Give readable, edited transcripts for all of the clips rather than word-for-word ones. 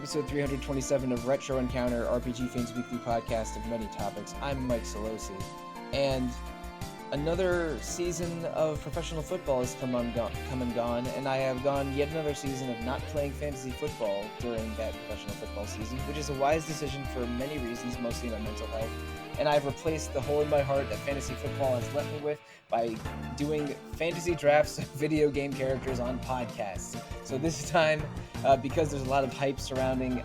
episode 327 of Retro Encounter, RPGFan's weekly podcast of many topics. I'm Mike Sollosi, and another season of professional football has come and gone, and I have gone yet another season of not playing fantasy football during that professional football season, which is a wise decision for many reasons, mostly my mental health. And I've replaced the hole in my heart that fantasy football has left me with by doing fantasy drafts of video game characters on podcasts. So this time, because there's a lot of hype surrounding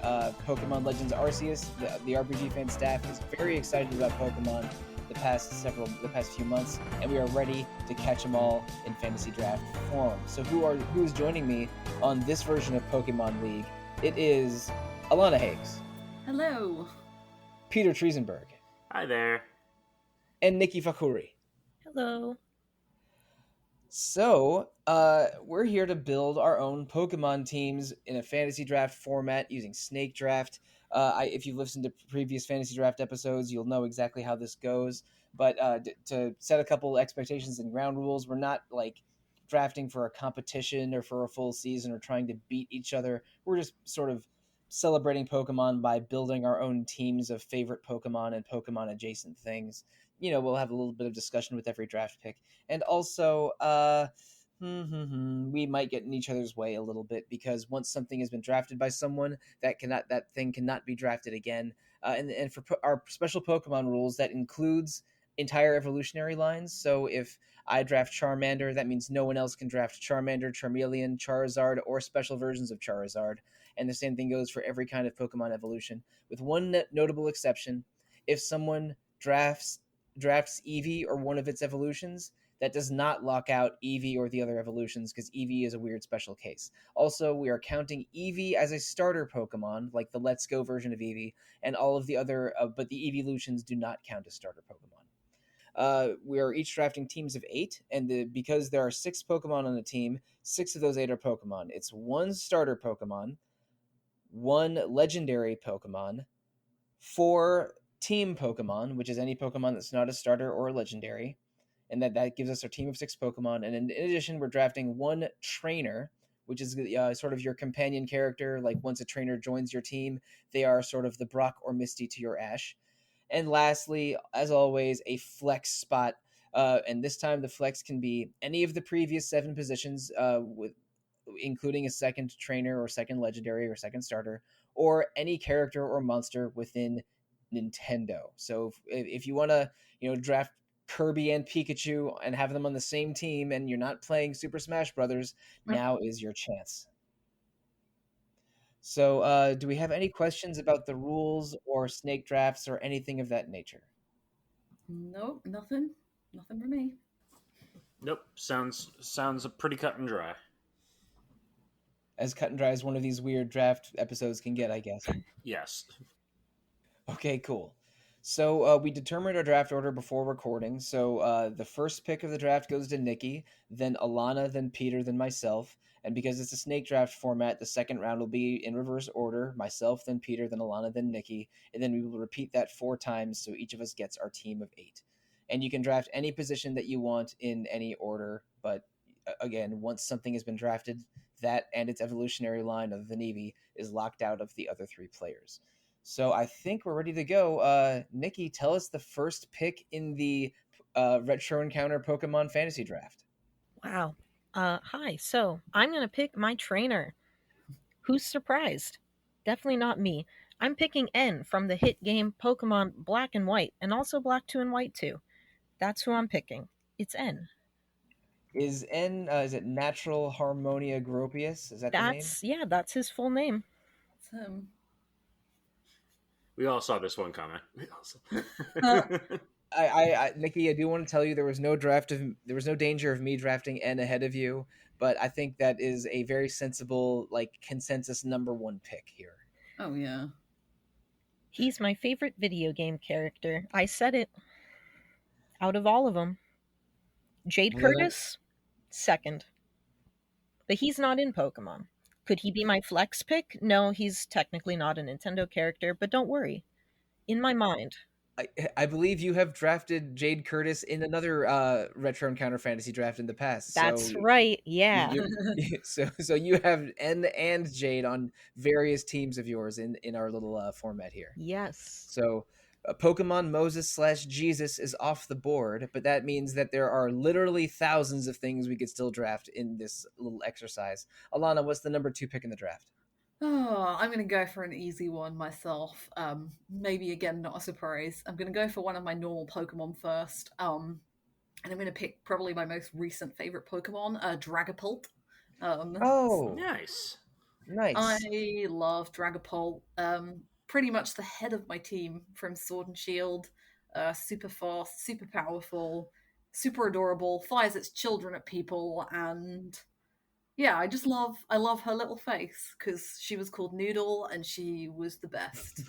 Pokemon Legends Arceus, the RPG fan staff is very excited about Pokemon the past few months, and we are ready to catch them all in fantasy draft form. So who is joining me on this version of Pokemon League? It is Alana Hagues. Hello. Peter Triezenberg. Hi there. And Niki Fakhoori. Hello. So, we're here to build our own Pokemon teams in a fantasy draft format using Snake Draft. If you've listened to previous fantasy draft episodes, you'll know exactly how this goes. But to set a couple expectations and ground rules, we're not like drafting for a competition or for a full season or trying to beat each other. We're just sort of celebrating Pokemon by building our own teams of favorite Pokemon and Pokemon adjacent things. You know, we'll have a little bit of discussion with every draft pick. And also, we might get in each other's way a little bit, because once something has been drafted by someone, that thing cannot be drafted again. And for our special Pokemon rules, that includes entire evolutionary lines. So if I draft Charmander, that means no one else can draft Charmander, Charmeleon, Charizard, or special versions of Charizard. And the same thing goes for every kind of Pokemon evolution, with one notable exception. If someone drafts Eevee or one of its evolutions, that does not lock out Eevee or the other evolutions, because Eevee is a weird special case. Also, we are counting Eevee as a starter Pokemon, like the Let's Go version of Eevee, and all of the other, but the evolutions do not count as starter Pokemon. We are each drafting teams of 8, and because there are 6 Pokemon on the team, 6 of those 8 are Pokemon. It's 1 starter Pokemon, 1 legendary Pokemon, 4 team Pokemon, which is any Pokemon that's not a starter or a legendary, and that gives us our team of 6 Pokemon. And in addition, we're drafting 1 trainer, which is sort of your companion character. Like, once a trainer joins your team, they are sort of the Brock or Misty to your Ash. And lastly, as always, a flex spot, and this time the flex can be any of the previous 7 positions, including a second trainer or second legendary or second starter, or any character or monster within Nintendo. So if you want to, draft Kirby and Pikachu and have them on the same team, and you're not playing Super Smash Brothers, now is your chance. So do we have any questions about the rules or snake drafts or anything of that nature? Nope, nothing for me. Nope, sounds pretty cut and dry. As cut and dry as one of these weird draft episodes can get, I guess. Yes. Okay, cool. So we determined our draft order before recording. So the first pick of the draft goes to Niki, then Alana, then Peter, then myself. And because it's a snake draft format, the second round will be in reverse order: myself, then Peter, then Alana, then Niki. And then we will repeat that 4 times, so each of us gets our team of 8. And you can draft any position that you want in any order. But again, once something has been drafted, that and its evolutionary line of the Eevee is locked out of the other 3 players. So I think we're ready to go. Niki, tell us the first pick in the Retro Encounter Pokemon Fantasy Draft. Wow. Hi. So I'm going to pick my trainer. Who's surprised? Definitely not me. I'm picking N from the hit game Pokemon Black and White, and also Black 2 and White 2. That's who I'm picking. It's N. Is N, is it Natural Harmonia Gropius? Is that the name? Yeah, that's his full name. It's him. We all saw this one coming. Niki, I do want to tell you there was no danger of me drafting N ahead of you, but I think that is a very sensible, consensus number 1 pick here. Oh yeah. He's my favorite video game character. I said it. Out of all of them. Jade Curtis, second. But he's not in Pokemon. Could he be my flex pick? No, he's technically not a Nintendo character, but don't worry. In my mind, I believe you have drafted Jade Curtis in another retro encounter fantasy draft in the past. That's So right. Yeah. so you have N and Jade on various teams of yours in our little format here. Yes. So Pokemon Moses / Jesus is off the board, but that means that there are literally thousands of things we could still draft in this little exercise. Alana, what's the number 2 pick in the draft? Oh, I'm going to go for an easy one myself. Maybe again, not a surprise. I'm going to go for one of my normal Pokemon first. And I'm going to pick probably my most recent favorite Pokemon, Dragapult. Oh, Nice. nice. I love Dragapult. Pretty much the head of my team from Sword and Shield. Super fast, super powerful, super adorable, fires its children at people, and yeah, I love her little face because she was called Noodle and she was the best.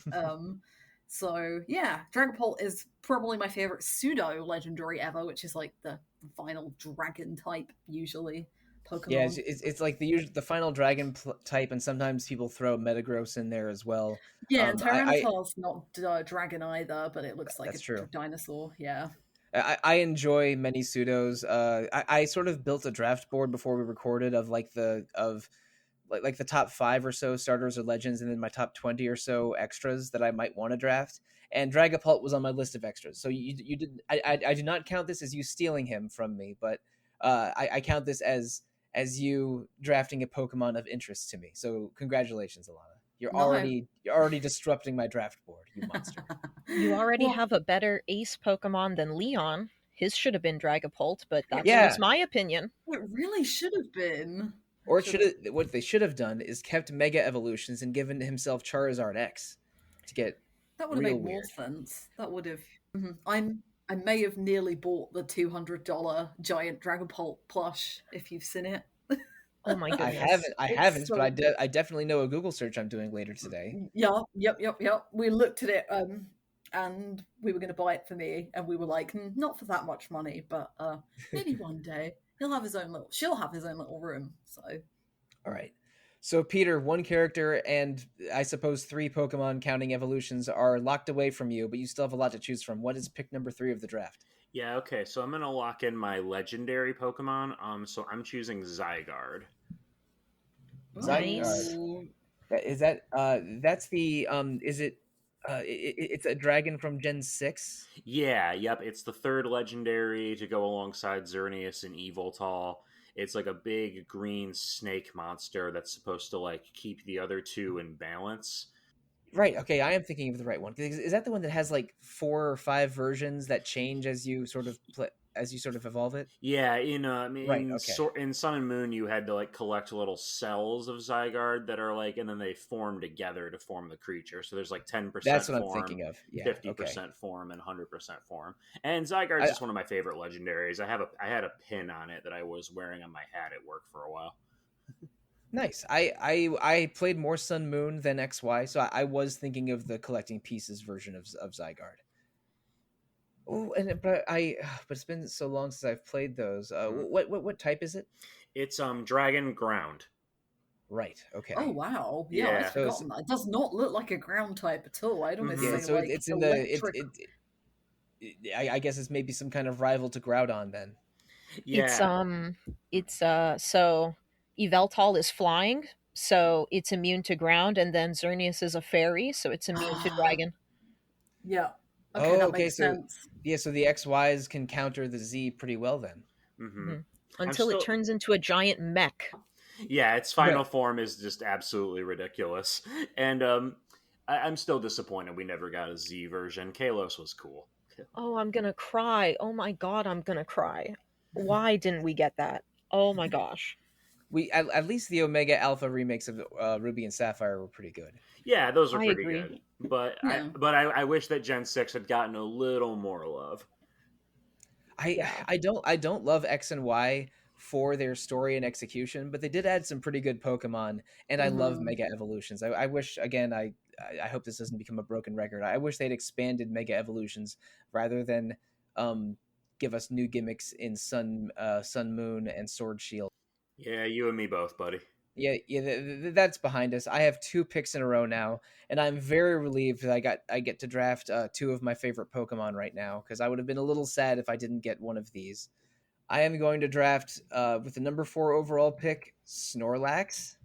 So yeah, Dragapult is probably my favorite pseudo legendary ever, which is like the final dragon type usually Yeah, Pokemon. it's like the final dragon type, and sometimes people throw Metagross in there as well. Yeah, and I Tyranitar's not dragon either, but it looks like that's a true. dinosaur. Yeah. I enjoy many pseudos. I sort of built a draft board before we recorded of like the top 5 or so starters or legends, and then my top 20 or so extras that I might want to draft. And Dragapult was on my list of extras. So you did I do not count this as you stealing him from me, but I count this as you drafting a Pokemon of interest to me. So congratulations, Alana. You're No. already disrupting my draft board, you monster. You already Well, have a better ace Pokemon than Leon. His should have been Dragapult, but that's Yeah. just my opinion. it really should have been. Or what they should have done is kept Mega Evolutions and given himself Charizard X to get That would have real made more weird. sense. That would have. I may have nearly bought the $200 giant Dragapult plush if you've seen it. Oh my I goodness. haven't, so but I definitely know a Google search I'm doing later today. Yeah, yep. We looked at it, and we were going to buy it for me, and we were like, not for that much money, but maybe one day she'll have his own little room. So, All right. So Peter, one character and I suppose 3 Pokemon counting evolutions are locked away from you, but you still have a lot to choose from. What is pick number 3 of the draft? Yeah, okay, so I'm gonna lock in my legendary Pokemon. So I'm choosing Zygarde. Nice. Ooh. Is that that's the is it it's a dragon from Gen 6? Yeah, yep, it's the 3rd legendary to go alongside Xerneas and Evoltal. It's like a big green snake monster that's supposed to like keep the other 2 in balance. Right. Okay, I am thinking of the right one. Is that the one that has like 4 or 5 versions that change as you sort of evolve it? Yeah, Right, okay. in Sun and Moon, you had to like collect little cells of Zygarde that are like, and then they form together to form the creature. So there's like 10% That's what I'm form, thinking of. Yeah. 50% Okay. form, and 100% form. And Zygarde's just one of my favorite legendaries. I had a pin on it that I was wearing on my hat at work for a while. Nice. I played more Sun Moon than XY, so I was thinking of the collecting pieces version of Zygarde. Oh, but it's been so long since I've played those. What type is it? It's Dragon Ground. Right. Okay. Oh wow! Yeah, Yeah. I'd forgotten that. It does not look like a ground type at all. I'd almost Mhm. Yeah. say So like it's in electric. I guess it's maybe some kind of rival to Groudon then. Yeah. It's so Yveltal is flying, so it's immune to ground, and then Xerneas is a fairy, so it's immune to dragon. Yeah. Okay, that makes So sense. yeah, so the XYs can counter the Z pretty well then. Mm-hmm. Until it turns into a giant mech. Yeah, its final form is just absolutely ridiculous. And I'm still disappointed we never got a Z version. Kalos was cool. Oh, I'm gonna cry. Oh my god, I'm gonna cry. Why didn't we get that? Oh my gosh. We at least the Omega Alpha remakes of Ruby and Sapphire were pretty good. Yeah, those are I pretty agree. good. But Yeah. I wish that Gen 6 had gotten a little more love. I don't love X and Y for their story and execution, but they did add some pretty good Pokemon, and I love Mhm. Mega Evolutions. I wish again I hope this doesn't become a broken record. I wish they'd expanded Mega Evolutions rather than give us new gimmicks in Sun Moon and Sword Shield. Yeah, you and me both, buddy. That's behind us. I have 2 picks in a row now, and I'm very relieved that I get to draft 2 of my favorite Pokemon right now, because I would have been a little sad if I didn't get one of these. I am going to draft with the number 4 overall pick, Snorlax,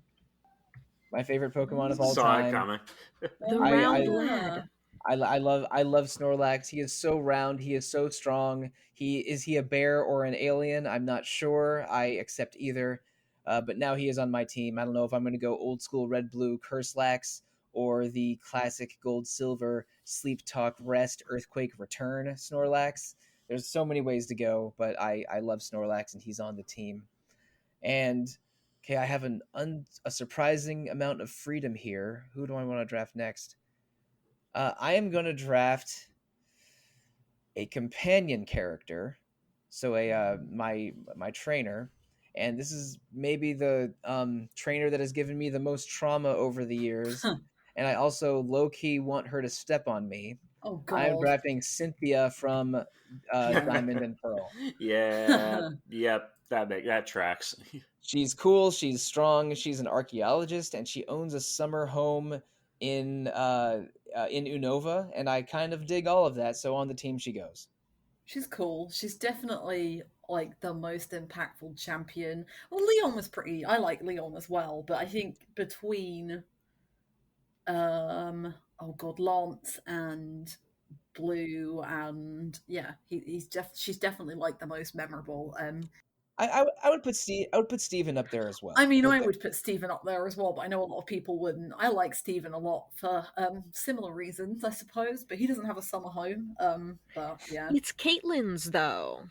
my favorite Pokemon of all Saw it time. coming. The I round I lad. I love Snorlax. He is so round. He is so strong. He a bear or an alien? I'm not sure. I accept either. But now he is on my team. I don't know if I'm going to go old school red blue Curselax or the classic gold silver sleep talk rest earthquake return Snorlax. There's so many ways to go, but I love Snorlax and he's on the team. And okay, I have a surprising amount of freedom here. Who do I want to draft next? I am going to draft a companion character, so my trainer, and this is maybe the trainer that has given me the most trauma over the years, and I also low key want her to step on me. Oh I am God. drafting Cynthia from Diamond and Pearl. Yeah, yep, that tracks. She's cool. She's strong. She's an archaeologist, and she owns a summer home in Unova, and I kind of dig all of that. So on the team she goes. She's cool. She's definitely like the most impactful champion. Well, Leon was pretty. I like Leon as well, but I think between oh god, Lance and Blue and yeah, she's definitely like the most memorable. I would put Steven up there as well. I mean, But I would put Stephen up there as well, but I know a lot of people wouldn't. I like Stephen a lot for similar reasons, I suppose, but he doesn't have a summer home. But yeah. It's Caitlin's, though.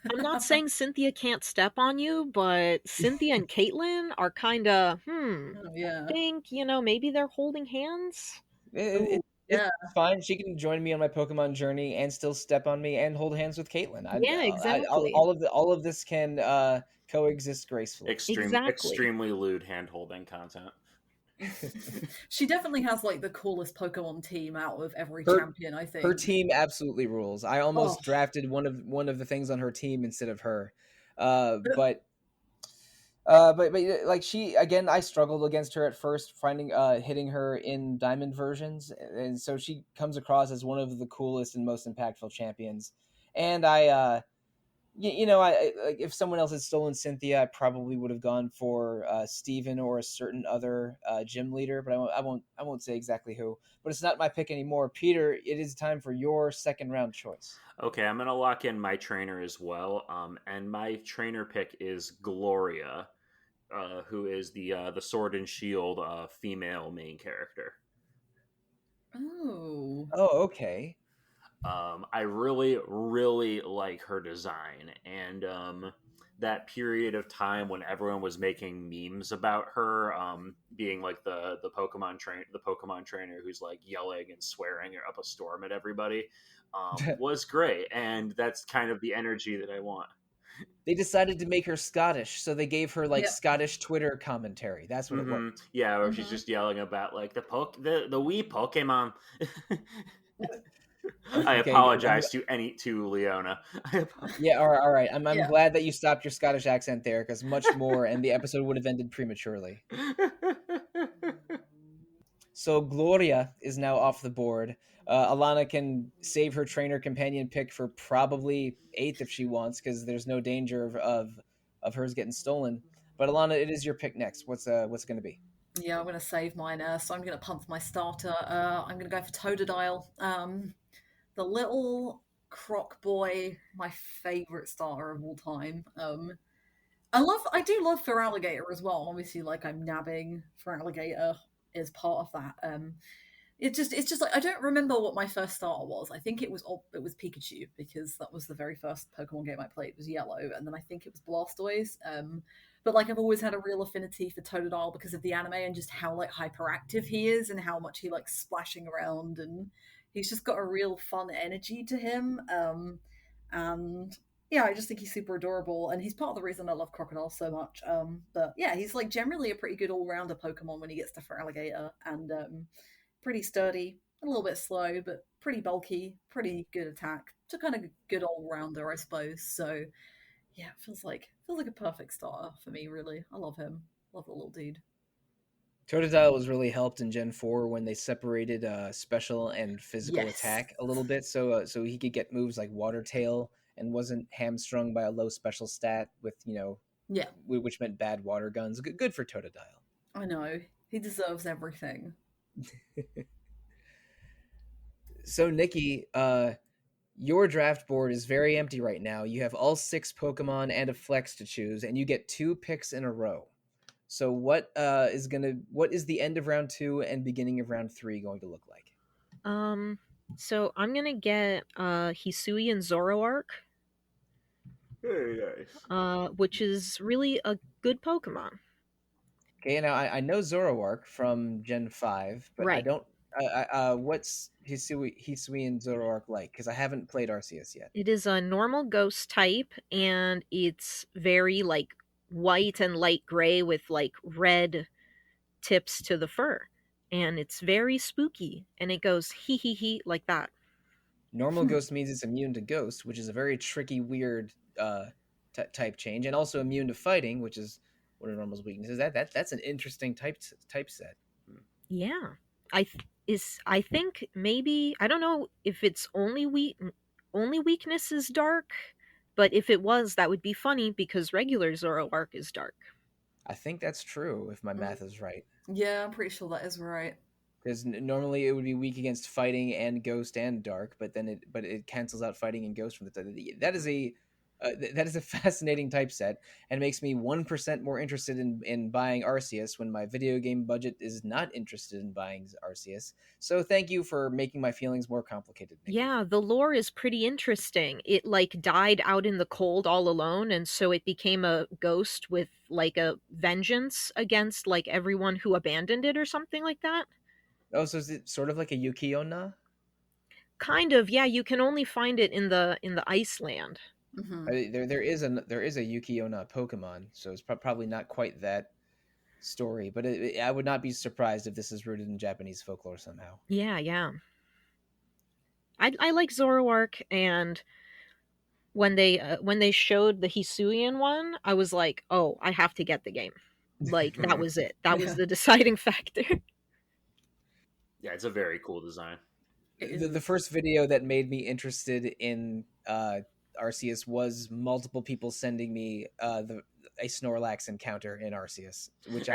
I'm not saying Cynthia can't step on you, but Cynthia and Caitlin are kind of, Oh, yeah. I think, maybe they're holding hands. it's Yeah. fine. She can join me on my Pokemon journey and still step on me and hold hands with Caitlin. Yeah, exactly. All of this can coexist gracefully. Exactly. Extremely lewd hand holding content. She definitely has like the coolest Pokemon team out of every champion, I think. Her team absolutely rules. I almost drafted one of the things on her team instead of her. But like she again, I struggled against her at first, finding hitting her in diamond versions, and so she comes across as one of the coolest and most impactful champions. And I like if someone else had stolen Cynthia, I probably would have gone for Steven or a certain other gym leader, but I won't say exactly who. But it's not my pick anymore. Peter, it is time for your second round choice. Okay, I'm gonna lock in my trainer as well. And my trainer pick is Gloria, who is the Sword and Shield female main character. Oh, okay. I really, really like her design, and that period of time when everyone was making memes about her, being like the Pokemon trainer who's like yelling and swearing up a storm at everybody, was great, and that's kind of the energy that I want. They decided to make her Scottish, so they gave her like Scottish Twitter commentary. That's what it was. Yeah, where she's just yelling about like the wee Pokemon. I apologize to Leona. Yeah, all right. I'm glad that you stopped your Scottish accent there, because much more, and the episode would have ended prematurely. So Gloria is now off the board. Alana can save her trainer companion pick for probably 8th if she wants, because there's no danger of hers getting stolen. But Alana, it is your pick next. What's going to be? Yeah, I'm going to save mine. So I'm going to punt my starter. I'm going to go for Totodile. The little croc boy, my favorite starter of all time. I do love Feraligatr as well. Obviously, like I'm nabbing Feraligatr is part of that. It's just like I don't remember what my first starter was. I think it was Pikachu, because that was the very first Pokemon game I played was Yellow, and then I think it was Blastoise. But like I've always had a real affinity for Totodile because of the anime and just how like hyperactive he is and how much he likes splashing around, and he's just got a real fun energy to him. And yeah, I just think he's super adorable, and he's part of the reason I love Crocodile so much. But yeah, he's like generally a pretty good all-rounder Pokemon when he gets to Feraligatr, and pretty sturdy, a little bit slow, but pretty bulky, pretty good attack. So kind of good all-rounder, I suppose. So yeah, it feels like a perfect starter for me, really. I love him. Love the little dude. Totodile was really helped in Gen 4 when they separated special and physical Yes. attack a little bit, so he could get moves like Water Tail and wasn't hamstrung by a low special stat with, Yeah, which meant bad water guns. Good for Totodile. I know. He deserves everything. So, Niki, your draft board is very empty right now. You have all 6 Pokemon and a flex to choose, and you get 2 picks in a row. So what is the end of round 2 and beginning of round 3 going to look like? So I'm gonna get Hisui and Zoroark. Very nice. Which is really a good Pokemon. Okay, now I know Zoroark from Gen 5, but I Right. don't. What's Hisui and Zoroark like? Because I haven't played Arceus yet. It is a normal ghost type, and it's very like white and light gray with like red tips to the fur, and it's very spooky, and it goes hee hee hee like that. Normal Ghost means it's immune to Ghost, which is a very tricky, weird type change, and also immune to Fighting, which is one of Normal's weaknesses. That's an interesting type set. Yeah, I think maybe I don't know if it's only weakness is dark, but if it was, that would be funny because regular Zoroark is dark. I think that's true if my math is right. Yeah, I'm pretty sure that is right. Because normally it would be weak against Fighting and Ghost and Dark, but it cancels out Fighting and Ghost from the that is a fascinating typeset and makes me 1% more interested in buying Arceus when my video game budget is not interested in buying Arceus. So thank you for making my feelings more complicated, Niki. Yeah, the lore is pretty interesting. It like died out in the cold all alone, and so it became a ghost with like a vengeance against like everyone who abandoned it or something like that. Oh, so is it sort of like a Yuki-onna? Kind of, yeah. You can only find it in the Iceland. Mm-hmm. There is a Yuki-onna Pokemon, so it's probably not quite that story, but I would not be surprised if this is rooted in Japanese folklore somehow. Yeah. I like Zoroark, and when they showed the Hisuian one, I was like, oh, I have to get the game. Like that was it. That was the deciding factor. Yeah, it's a very cool design. The first video that made me interested in Arceus was multiple people sending me a Snorlax encounter in Arceus, which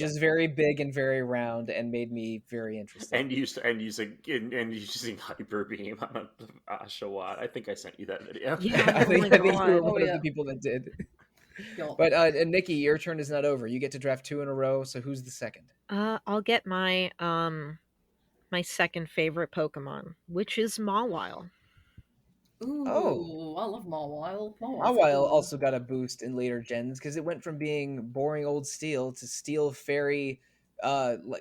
is very big and very round and made me very interested. And using Hyper Beam on Ashawat. I think I sent you that video. Yeah, I think you were one of the people that did. But Niki, your turn is not over. You get to draft 2 in a row. So who's the second? I'll get my my second favorite Pokemon, which is Mawile. Ooh, I love Mawile. Mawile also got a boost in later gens because it went from being boring old Steel to Steel Fairy,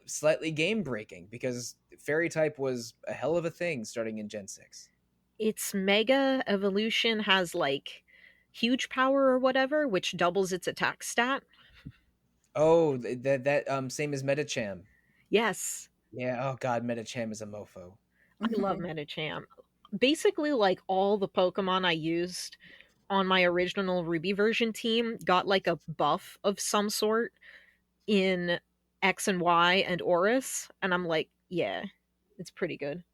slightly game breaking because Fairy type was a hell of a thing starting in Gen 6. Its Mega Evolution has like huge power or whatever, which doubles its attack stat. Oh, that same as Medicham. Yes. Yeah. Oh God, Medicham is a mofo. I love Medicham. Basically, like all the Pokemon I used on my original Ruby version team got like a buff of some sort in X and Y and Oris, and I'm like, yeah, it's pretty good.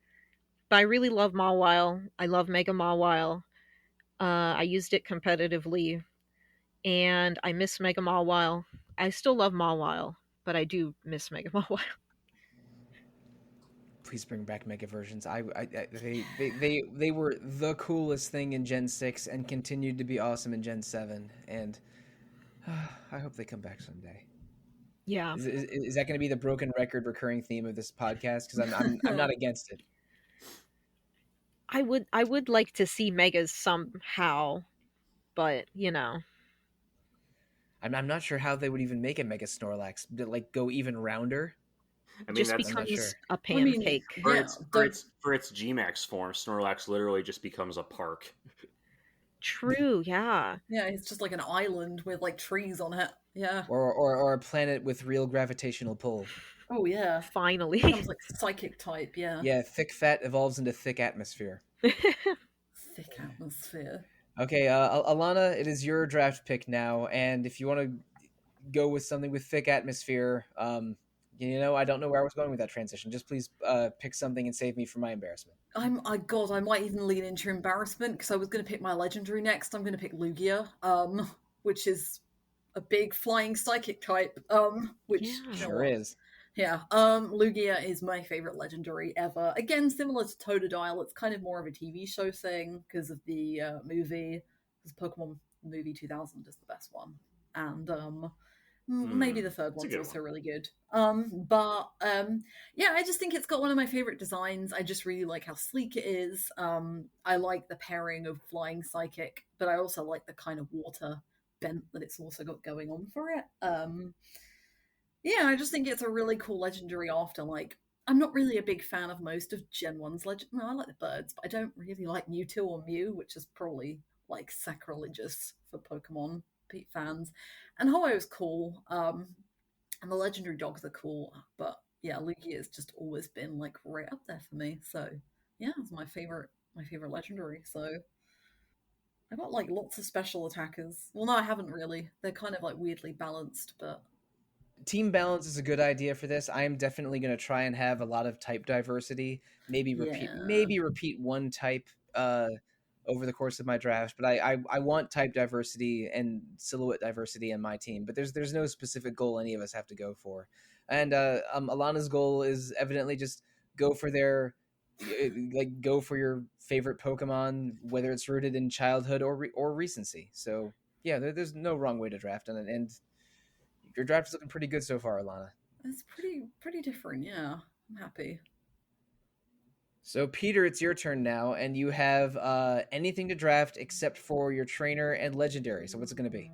But I really love Mawile. I love Mega Mawile. I used it competitively, and I miss Mega Mawile. I still love Mawile, but I do miss Mega Mawile. Please bring back Mega versions. They were the coolest thing in Gen 6 and continued to be awesome in Gen 7, and I hope they come back someday. Yeah. Is that going to be the broken record recurring theme of this podcast? Because I'm not against it. I would like to see Megas somehow, but you know. I'm not sure how they would even make a Mega Snorlax. Like go even rounder. I mean, just that's becomes a pancake. For its G-Max form, Snorlax literally just becomes a park. True, yeah. Yeah, it's just like an island with like trees on it. Yeah. Or a planet with real gravitational pull. Oh yeah. Finally. It becomes like psychic type, yeah. Yeah, thick fat evolves into thick atmosphere. Thick atmosphere. Okay, Alana, it is your draft pick now, and if you want to go with something with thick atmosphere. I don't know where I was going with that transition. Just please pick something and save me from my embarrassment. I might even lean into embarrassment because I was going to pick my legendary next. I'm going to pick Lugia, which is a big flying psychic type. Which Yeah. Sure is. Yeah, Lugia is my favorite legendary ever. Again, similar to Totodile, it's kind of more of a TV show thing because of the movie. Because Pokemon movie 2000 is the best one, and maybe the third one's also really good. Yeah, I just think it's got one of my favorite designs. I just really like how sleek it is. I like the pairing of flying psychic, but I also like the kind of water bent that it's also got going on for it. Yeah, I just think it's a really cool legendary after, like, I'm not really a big fan of most of Gen 1's legend. No, I like the birds, but I don't really like Mewtwo or Mew, which is probably, like, sacrilegious for Pokemon fans. And Ho-Oh's cool, and the legendary dogs are cool, but yeah, Lugia has just always been, like, right up there for me. So, yeah, it's my favorite legendary, so... I've got, like, lots of special attackers. Well, no, I haven't really. They're kind of, like, weirdly balanced, but... Team balance is a good idea for this. I am definitely going to try and have a lot of type diversity. Maybe repeat one type over the course of my draft, but I want type diversity and silhouette diversity in my team. But there's no specific goal any of us have to go for. And Alana's goal is evidently just go for go for your favorite Pokemon, whether it's rooted in childhood or recency. So yeah, there's no wrong way to draft, and your draft is looking pretty good so far, Alana. It's pretty different, yeah. I'm happy. So, Peter, it's your turn now, and you have anything to draft except for your trainer and legendary. So, what's it going to be?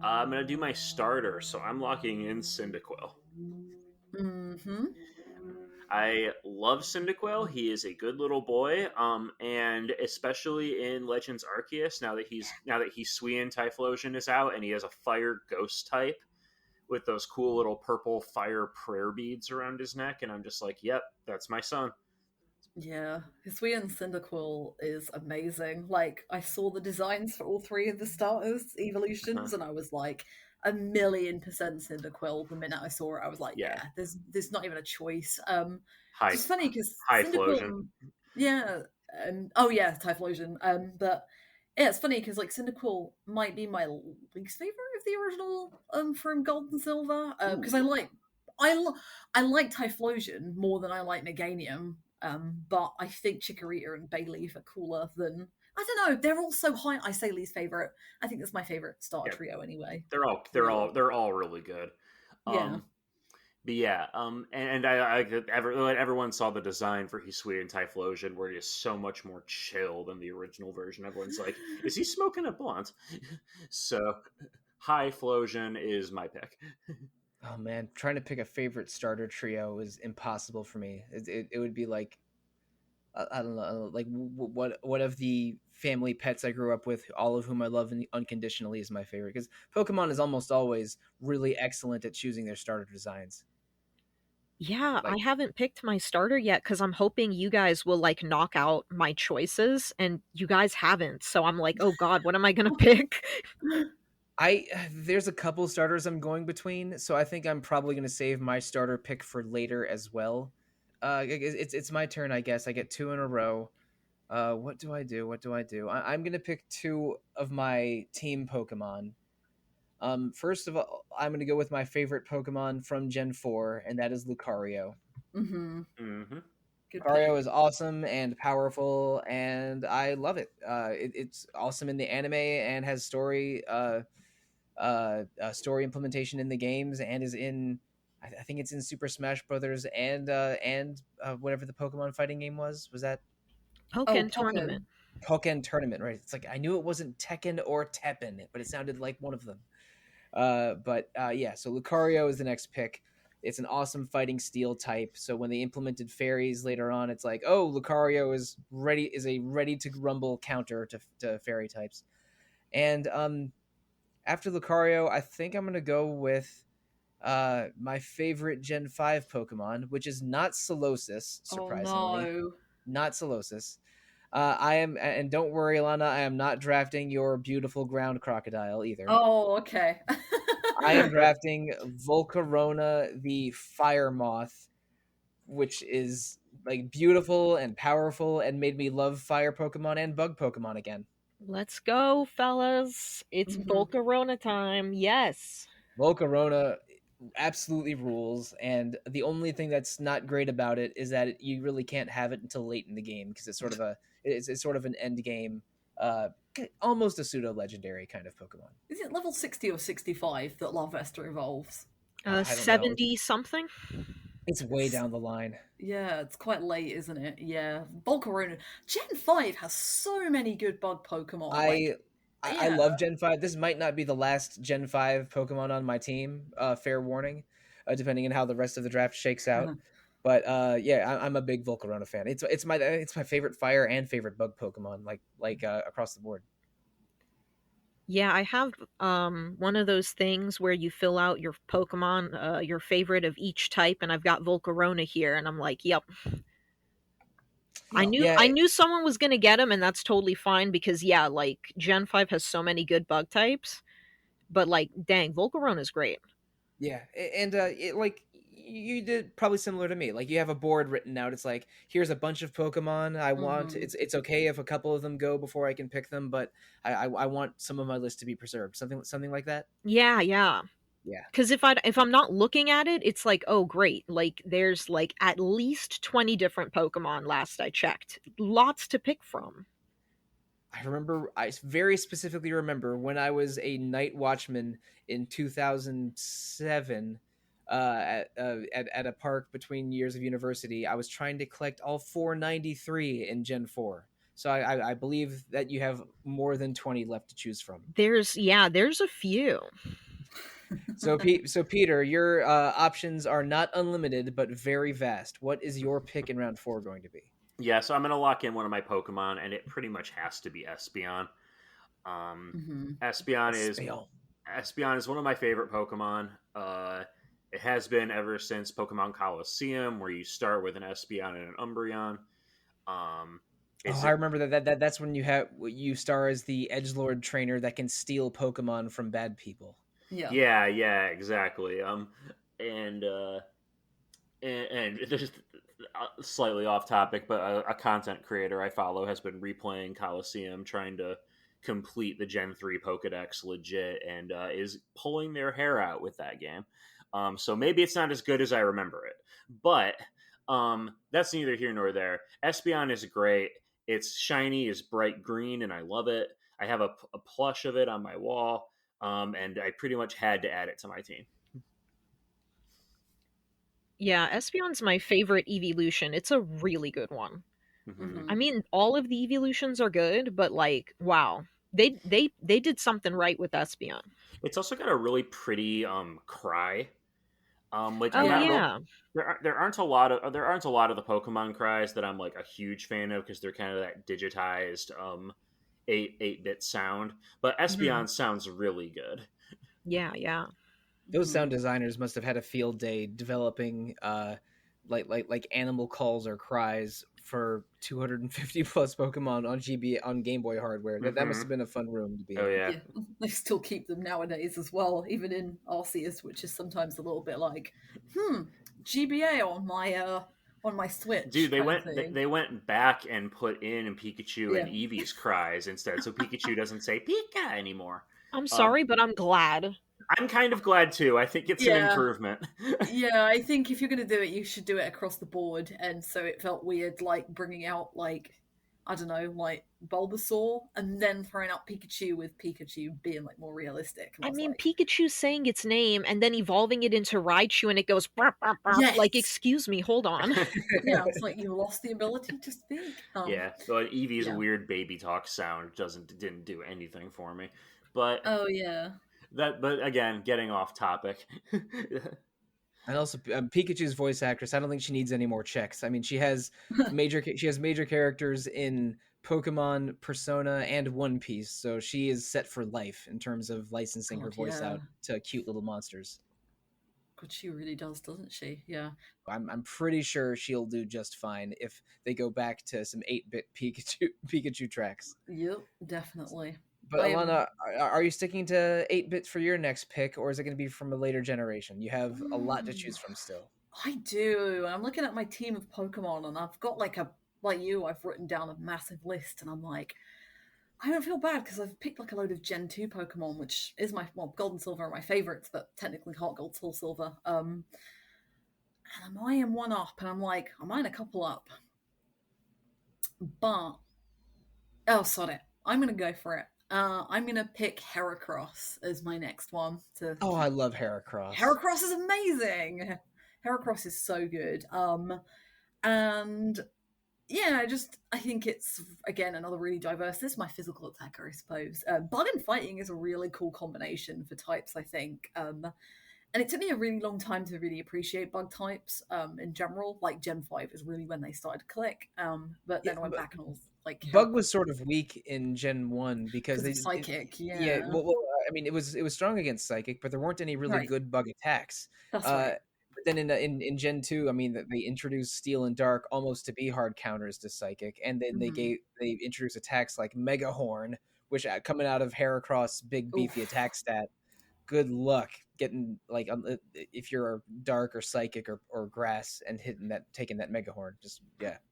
I'm going to do my starter, so I'm locking in Cyndaquil. Mm-hmm. I love Cyndaquil. He is a good little boy, and especially in Legends Arceus, now that he's Hisuian Typhlosion is out, and he has a Fire Ghost type with those cool little purple fire prayer beads around his neck, and I'm just like, yep, that's my son. Yeah, Hisuian Cyndaquil is amazing. Like, I saw the designs for all three of the starters evolutions, and I was like, 1,000,000% Cyndaquil. The minute I saw it, I was like, yeah, there's not even a choice. It's funny because Cyndaquil, yeah, oh yeah, Typhlosion. But yeah, it's funny because like Cyndaquil might be my least favorite of the original from Gold and Silver because I like Typhlosion more than I like Meganium. But I think Chikorita and Bayleaf are cooler than, I don't know. They're all so high. I say least favorite. I think that's my favorite starter trio anyway. They're all really good. Yeah. But yeah, and everyone saw the design for Hisuian Typhlosion, where he is so much more chill than the original version. Everyone's like, is he smoking a blunt? So, Typhlosion is my pick. Oh man, trying to pick a favorite starter trio is impossible for me. It would be like, I don't know, like what of the family pets I grew up with, all of whom I love unconditionally, is my favorite, because Pokemon is almost always really excellent at choosing their starter designs. Yeah, I haven't picked my starter yet because I'm hoping you guys will like knock out my choices, and you guys haven't. So I'm like, oh god, what am I gonna pick? There's a couple starters I'm going between, so I think I'm probably going to save my starter pick for later as well. It's my turn, I guess. I get two in a row. What do I do? I'm going to pick two of my team Pokemon. First of all, I'm going to go with my favorite Pokemon from Gen 4, and that is Lucario. Mm-hmm. Mm-hmm. Lucario is awesome and powerful, and I love it. It's awesome in the anime and has story implementation in the games, and is in, I think it's in Super Smash Brothers and whatever the Pokemon fighting game was that Pokken Tournament. Pokken Tournament, right? It's like I knew it wasn't Tekken or Teppen, but it sounded like one of them. Yeah, so Lucario is the next pick. It's an awesome fighting steel type. So when they implemented fairies later on, it's like, oh, Lucario is a ready to rumble counter to fairy types. And after Lucario, I think I'm gonna go with my favorite Gen 5 Pokemon, which is not Sollosis, surprisingly. Oh no. Not Sollosis. I am, and don't worry, Alana, I am not drafting your beautiful ground crocodile either. Oh, okay. I am drafting Volcarona the Fire Moth, which is like beautiful and powerful and made me love fire Pokemon and bug Pokemon again. Let's go, fellas. It's Volcarona time. Yes. Volcarona absolutely rules, and the only thing that's not great about it is that you really can't have it until late in the game because it's sort of an end game, almost a pseudo legendary kind of Pokemon. Is it level 60 or 65 that Larvesta evolves? I don't 70 something? It's way down the line. Yeah, it's quite late, isn't it? Yeah. Volcarona. Gen 5 has so many good bug Pokemon. I love Gen 5. This might not be the last Gen 5 Pokemon on my team, fair warning, depending on how the rest of the draft shakes out. But yeah, I'm a big Volcarona fan. It's my favorite fire and favorite bug Pokemon, like across the board. Yeah, I have one of those things where you fill out your Pokemon, your favorite of each type, and I've got Volcarona here, and I'm like, yep. I knew someone was gonna get him, and that's totally fine because yeah, like Gen 5 has so many good bug types, but like, dang, Volcarona's great. Yeah, and you did probably similar to me. Like you have a board written out. It's like here's a bunch of Pokemon I want. It's okay if a couple of them go before I can pick them, but I want some of my list to be preserved. Something like that. Yeah. Because if I'm not looking at it, it's like, oh great, like there's like at least 20 different Pokemon last I checked. Lots to pick from. I very specifically remember when I was a night watchman in 2007 at a park between years of university. I was trying to collect all 493 in Gen 4. So I believe that you have more than 20 left to choose from. There's a few. So Peter, your options are not unlimited, but very vast. What is your pick in round 4 going to be? Yeah, so I'm going to lock in one of my Pokemon, and it pretty much has to be Espeon. Espeon is one of my favorite Pokemon. It has been ever since Pokemon Coliseum, where you start with an Espeon and an Umbreon. I remember that's when you star as the edgelord trainer that can steal Pokemon from bad people. Yeah, exactly. And just slightly off topic, but a content creator I follow has been replaying Coliseum, trying to complete the Gen 3 Pokedex legit, and is pulling their hair out with that game. So maybe it's not as good as I remember it, but that's neither here nor there. Espeon is great. It's shiny, is bright green, and I love it. I have a plush of it on my wall, and I pretty much had to add it to my team. Yeah, Espeon's my favorite evolution. It's a really good one. I mean, all of the evolutions are good, but like, wow, they did something right with Espeon. It's also got a really pretty cry. There aren't a lot of the Pokemon cries that I'm like a huge fan of because they're kind of that digitized 8-bit sound. But Espeon sounds really good. Yeah. Those sound designers must have had a field day developing like animal calls or cries for 250 plus Pokemon on Game Boy hardware. That must have been a fun room to be in. Yeah. They still keep them nowadays as well, even in Arceus, which is sometimes a little bit like, GBA on my Switch. Dude, they went back and put in Pikachu and Eevee's cries instead, so Pikachu doesn't say Pika anymore. I'm sorry, but I'm glad. I'm kind of glad too. I think it's an improvement. Yeah, I think if you're going to do it, you should do it across the board. And so it felt weird, like bringing out I don't know, like Bulbasaur, and then throwing out Pikachu with Pikachu being like more realistic. I mean, Pikachu saying its name and then evolving it into Raichu, and it goes burp, burp, burp. Yes. Like, excuse me, hold on. Yeah, it's like you lost the ability to speak. So Eevee's weird baby talk sound didn't do anything for me. But oh yeah. But again, getting off topic. And also, Pikachu's voice actress, I don't think she needs any more checks. I mean, she has major characters in Pokemon, Persona, and One Piece, so she is set for life in terms of licensing her voice out to cute little monsters. God, she really does, doesn't she? Yeah. I'm pretty sure she'll do just fine if they go back to some 8-bit Pikachu tracks. Yep, definitely. But Alana, are you sticking to 8-bit for your next pick, or is it going to be from a later generation? You have a lot to choose from still. I do. I'm looking at my team of Pokemon, and I've got like I've written down a massive list, and I'm like, I don't feel bad because I've picked like a load of Gen 2 Pokemon, which is Gold and Silver are my favorites, but technically Heart Gold, Soul Silver. And I am one up, and I'm like, I might a couple up. But, oh, sorry. I'm going to go for it. I'm going to pick Heracross as my next one. Oh, I love Heracross. Heracross is amazing. Heracross is so good. And yeah, I think it's, again, another really diverse. This is my physical attacker, I suppose. Bug and fighting is a really cool combination for types, I think. And it took me a really long time to really appreciate bug types in general. Like Gen 5 is really when they started to click. But then I went back and was like, Bug was sort of weak in Gen 1 because they Psychic, yeah. Well, I mean, it was strong against Psychic, but there weren't any really good bug attacks. That's right. But then in Gen 2, I mean, they introduced Steel and Dark almost to be hard counters to Psychic, and then they introduced attacks like Mega Horn, which coming out of Heracross' big beefy attack stat. Good luck getting like if you're Dark or Psychic or Grass and taking that Mega Horn. Just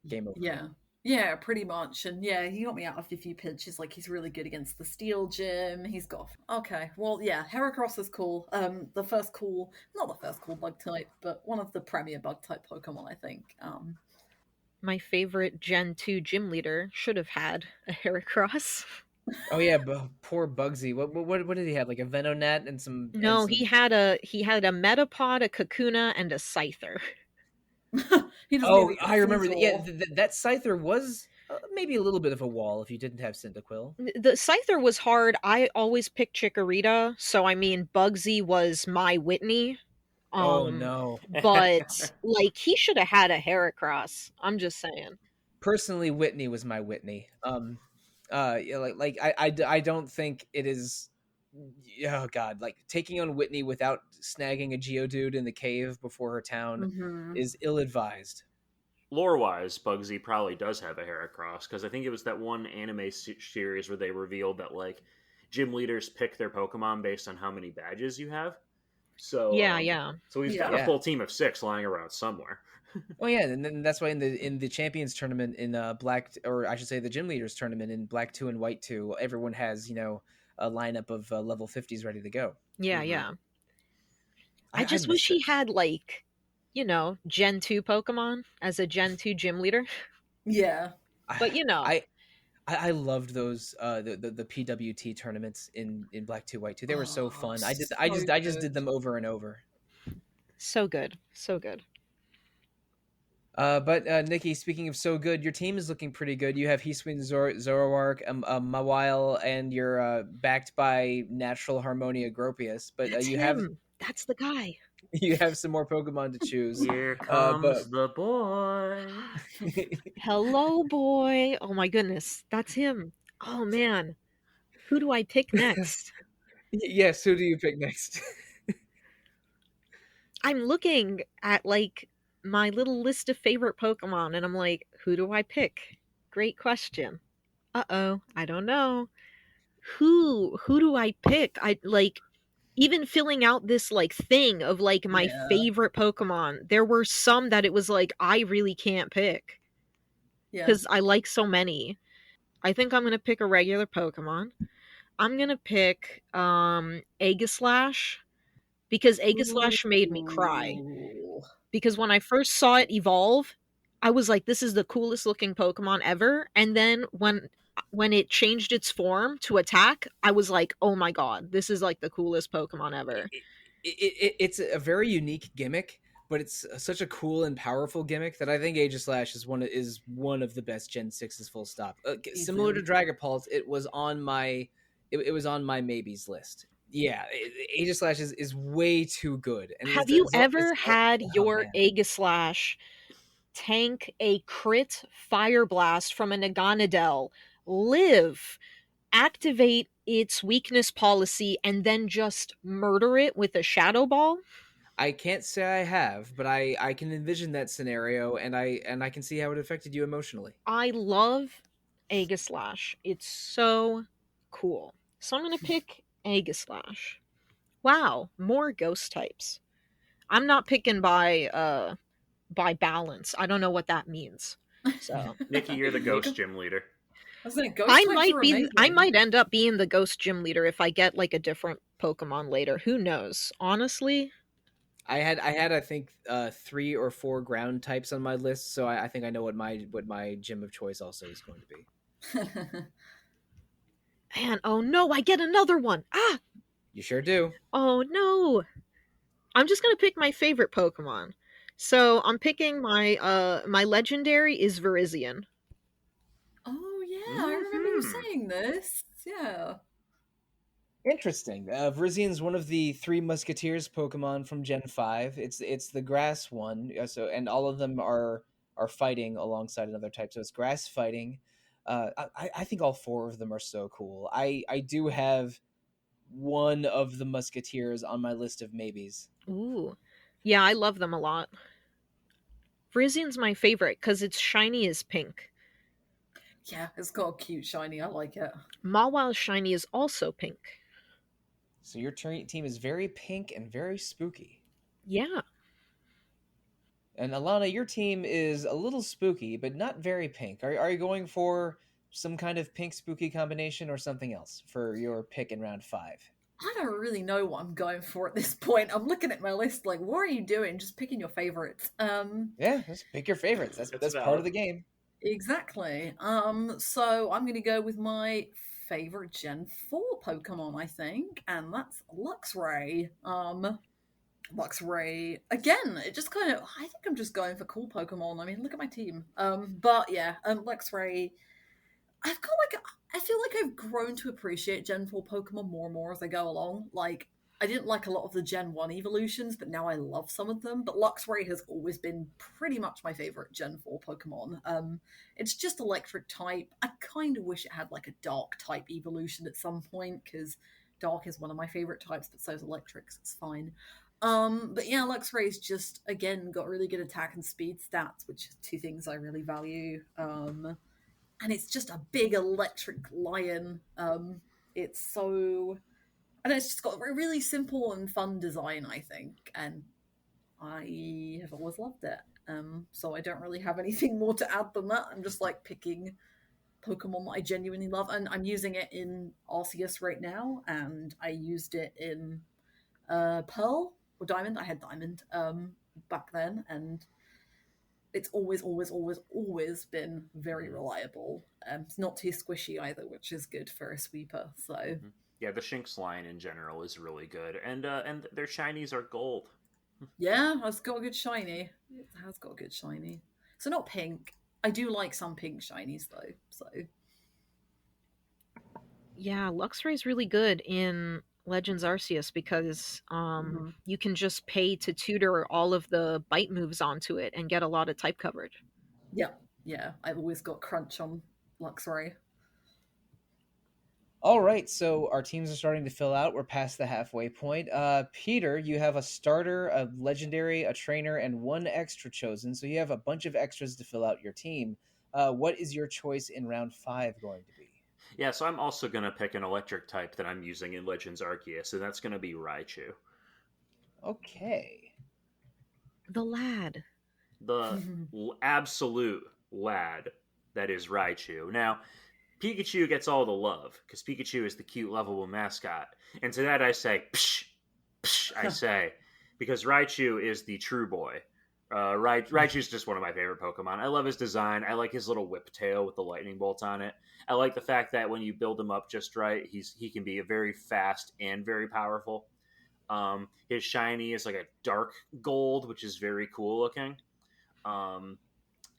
game over. Yeah, pretty much. And yeah, he got me out of a few pinches. Like, he's really good against the Steel Gym. He's got... Okay, well, yeah, Heracross is cool. Not the first cool bug type, but one of the premier bug type Pokemon, I think. My favorite Gen 2 gym leader should have had a Heracross. Oh yeah, poor Bugsy. What did he have? Like a Venonat and some... No, he had a Metapod, a Kakuna, and a Scyther. I remember that. Yeah, that Scyther was maybe a little bit of a wall if you didn't have Cyndaquil. The Scyther was hard. I always picked Chikorita, so I mean Bugsy was my Whitney. Oh no. But like, he should have had a Heracross. I'm just saying. Personally, Whitney was my Whitney. I don't think it is... Oh god, like taking on Whitney without snagging a Geodude in the cave before her town is ill-advised. Lore-wise, Bugsy probably does have a Heracross, because I think it was that one anime series where they revealed that like gym leaders pick their Pokemon based on how many badges you have. So So he's got a full team of 6 lying around somewhere. Oh yeah, and then that's why in the Champions tournament in Black, or I should say the Gym Leaders tournament in Black 2 and White 2, everyone has a lineup of level 50s ready to go. Yeah. I just wish he had like, Gen 2 Pokemon as a Gen 2 gym leader. Yeah. But I loved those the PWT tournaments in Black 2 White 2. They were so fun. I just did them over and over. So good. So good. But Niki, speaking of so good, your team is looking pretty good. You have Hisuian, Zoroark, Mawile, and you're backed by Natural Harmonia Gropius. But that's the guy. You have some more Pokemon to choose. Here comes the boy. Hello, boy. Oh my goodness, that's him. Oh man, who do I pick next? Yes, who do you pick next? I'm looking at like my little list of favorite Pokemon, and I'm like, who do I pick? Great question. I don't know. Who do I pick? I like, even filling out this like thing of like my favorite Pokemon, there were some that it was like I really can't pick because I like so many. I think I'm gonna pick a regular Pokemon. I'm gonna pick Aegislash, because Aegislash made me cry. Because when I first saw it evolve, I was like, this is the coolest looking Pokemon ever. And then when it changed its form to attack, I was like, oh my god, this is like the coolest Pokemon ever. It's a very unique gimmick, but it's such a cool and powerful gimmick that I think Aegislash is one of the best Gen 6s, full stop. Similar to Dragapult, it was on my maybes list. Yeah, Aegislash is way too good. And have you ever had your Aegislash tank a crit Fire Blast from a Naganadel, live, activate its weakness policy, and then just murder it with a Shadow Ball? I can't say I have, but I can envision that scenario, and I can see how it affected you emotionally. I love Aegislash. It's so cool. So I'm going to pick Aegislash. Wow, more ghost types. I'm not picking by balance. I don't know what that means. So Niki, you're the ghost gym leader. I was saying, ghost types are amazing. I might end up being the ghost gym leader if I get like a different Pokemon later. Who knows? Honestly, I had I think 3 or 4 ground types on my list, so I think I know what my gym of choice also is going to be. man, oh no, I get another one. Ah, You sure do. oh no. I'm just gonna pick my favorite Pokemon. So I'm picking my legendary is Virizion. Oh yeah, I remember you saying this. Yeah. Interesting. Virizian's one of the 3 Musketeers Pokemon from Gen 5. It's the grass one, and all of them are fighting alongside another type. So it's grass fighting. I think all 4 of them are so cool. I do have one of the Musketeers on my list of maybes. Ooh. Yeah, I love them a lot. Virizian's my favorite because its shiny is pink. Yeah, it's got a cute shiny. I like it. Mawil's shiny is also pink. So your team is very pink and very spooky. Yeah. And Alana, your team is a little spooky, but not very pink. Are you going for some kind of pink spooky combination or something else for your pick in round 5? I don't really know what I'm going for at this point. I'm looking at my list like, what are you doing? Just picking your favorites. Yeah, just pick your favorites. That's part of the game. Exactly. So I'm gonna go with my favorite Gen 4 Pokemon, I think, and that's Luxray. Luxray again. It just kind of. I think I'm just going for cool Pokemon. I mean, look at my team. But yeah, Luxray. I've got like. I feel like I've grown to appreciate Gen 4 Pokemon more and more as I go along. Like, I didn't like a lot of the Gen 1 evolutions, but now I love some of them. But Luxray has always been pretty much my favorite Gen 4 Pokemon. It's just electric type. I kind of wish it had like a dark type evolution at some point, because dark is one of my favorite types, but so is electric, so it's fine. But yeah, Luxray's just, again, got really good attack and speed stats, which are 2 things I really value. And it's just a big electric lion. It's so, and it's just got a really simple and fun design, I think, and I have always loved it. So I don't really have anything more to add than that. I'm just like picking Pokemon that I genuinely love, and I'm using it in Arceus right now, and I used it in Pearl or Diamond. I had Diamond back then, and it's always been very reliable. It's not too squishy either, which is good for a sweeper. So yeah, the Shinx line in general is really good, and their shinies are gold. Yeah, it's got a good shiny. It has got a good shiny. So not pink. I do like some pink shinies though. So yeah, Luxray's really good in Legends Arceus because you can just pay to tutor all of the bite moves onto it and get a lot of type coverage. Yeah, I've always got crunch on Luxray. All right, so our teams are starting to fill out. We're past the halfway point. Peter, you have a starter, a legendary, a trainer, and 1 extra chosen. So you have a bunch of extras to fill out your team. What is your choice in round 5 going to be? Yeah, so I'm also going to pick an electric type that I'm using in Legends Arceus, and that's going to be Raichu. Okay. The lad. The absolute lad that is Raichu. Now, Pikachu gets all the love, because Pikachu is the cute, lovable mascot. And to that I say, psh, psh, I say, because Raichu is the true boy. Raichu's just one of my favorite Pokemon. I love his design. I like his little whip tail with the lightning bolt on it. I like the fact that when you build him up just right, he can be very fast and very powerful. His shiny is like a dark gold, which is very cool looking.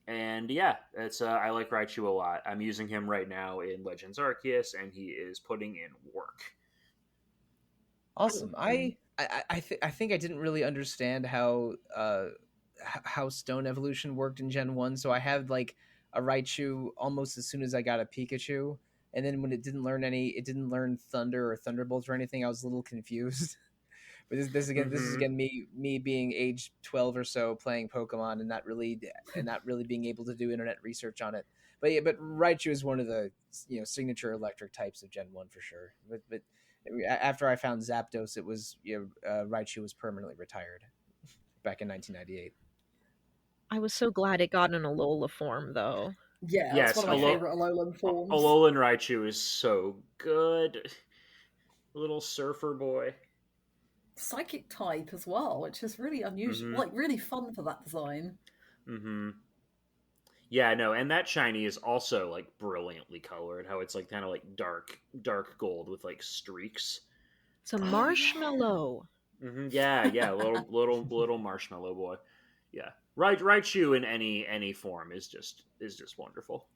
And yeah, it's I like Raichu a lot. I'm using him right now in Legends Arceus, and he is putting in work. Awesome. I think I didn't really understand how Stone Evolution worked in Gen 1, so I had like a Raichu almost as soon as I got a Pikachu, and then when it didn't learn Thunder or Thunderbolt or anything, I was a little confused. But this is again me being age 12 or so playing Pokemon and not really being able to do internet research on it. But yeah, but Raichu is one of the signature electric types of Gen 1 for sure. But after I found Zapdos, it was Raichu was permanently retired back in 1998. I was so glad it got an Alola form, though. Yeah, that's Yes, one of my favorite Alolan forms. Alolan Raichu is so good. Little surfer boy. Psychic type as well, which is really unusual, Mhm. like really fun for that design. Mm-hmm. Yeah, no, and that shiny is also like brilliantly colored. How it's like kind of like dark gold with like streaks. It's a marshmallow. Mm-hmm. Yeah, little marshmallow boy. Yeah, Raichu in any form is just wonderful.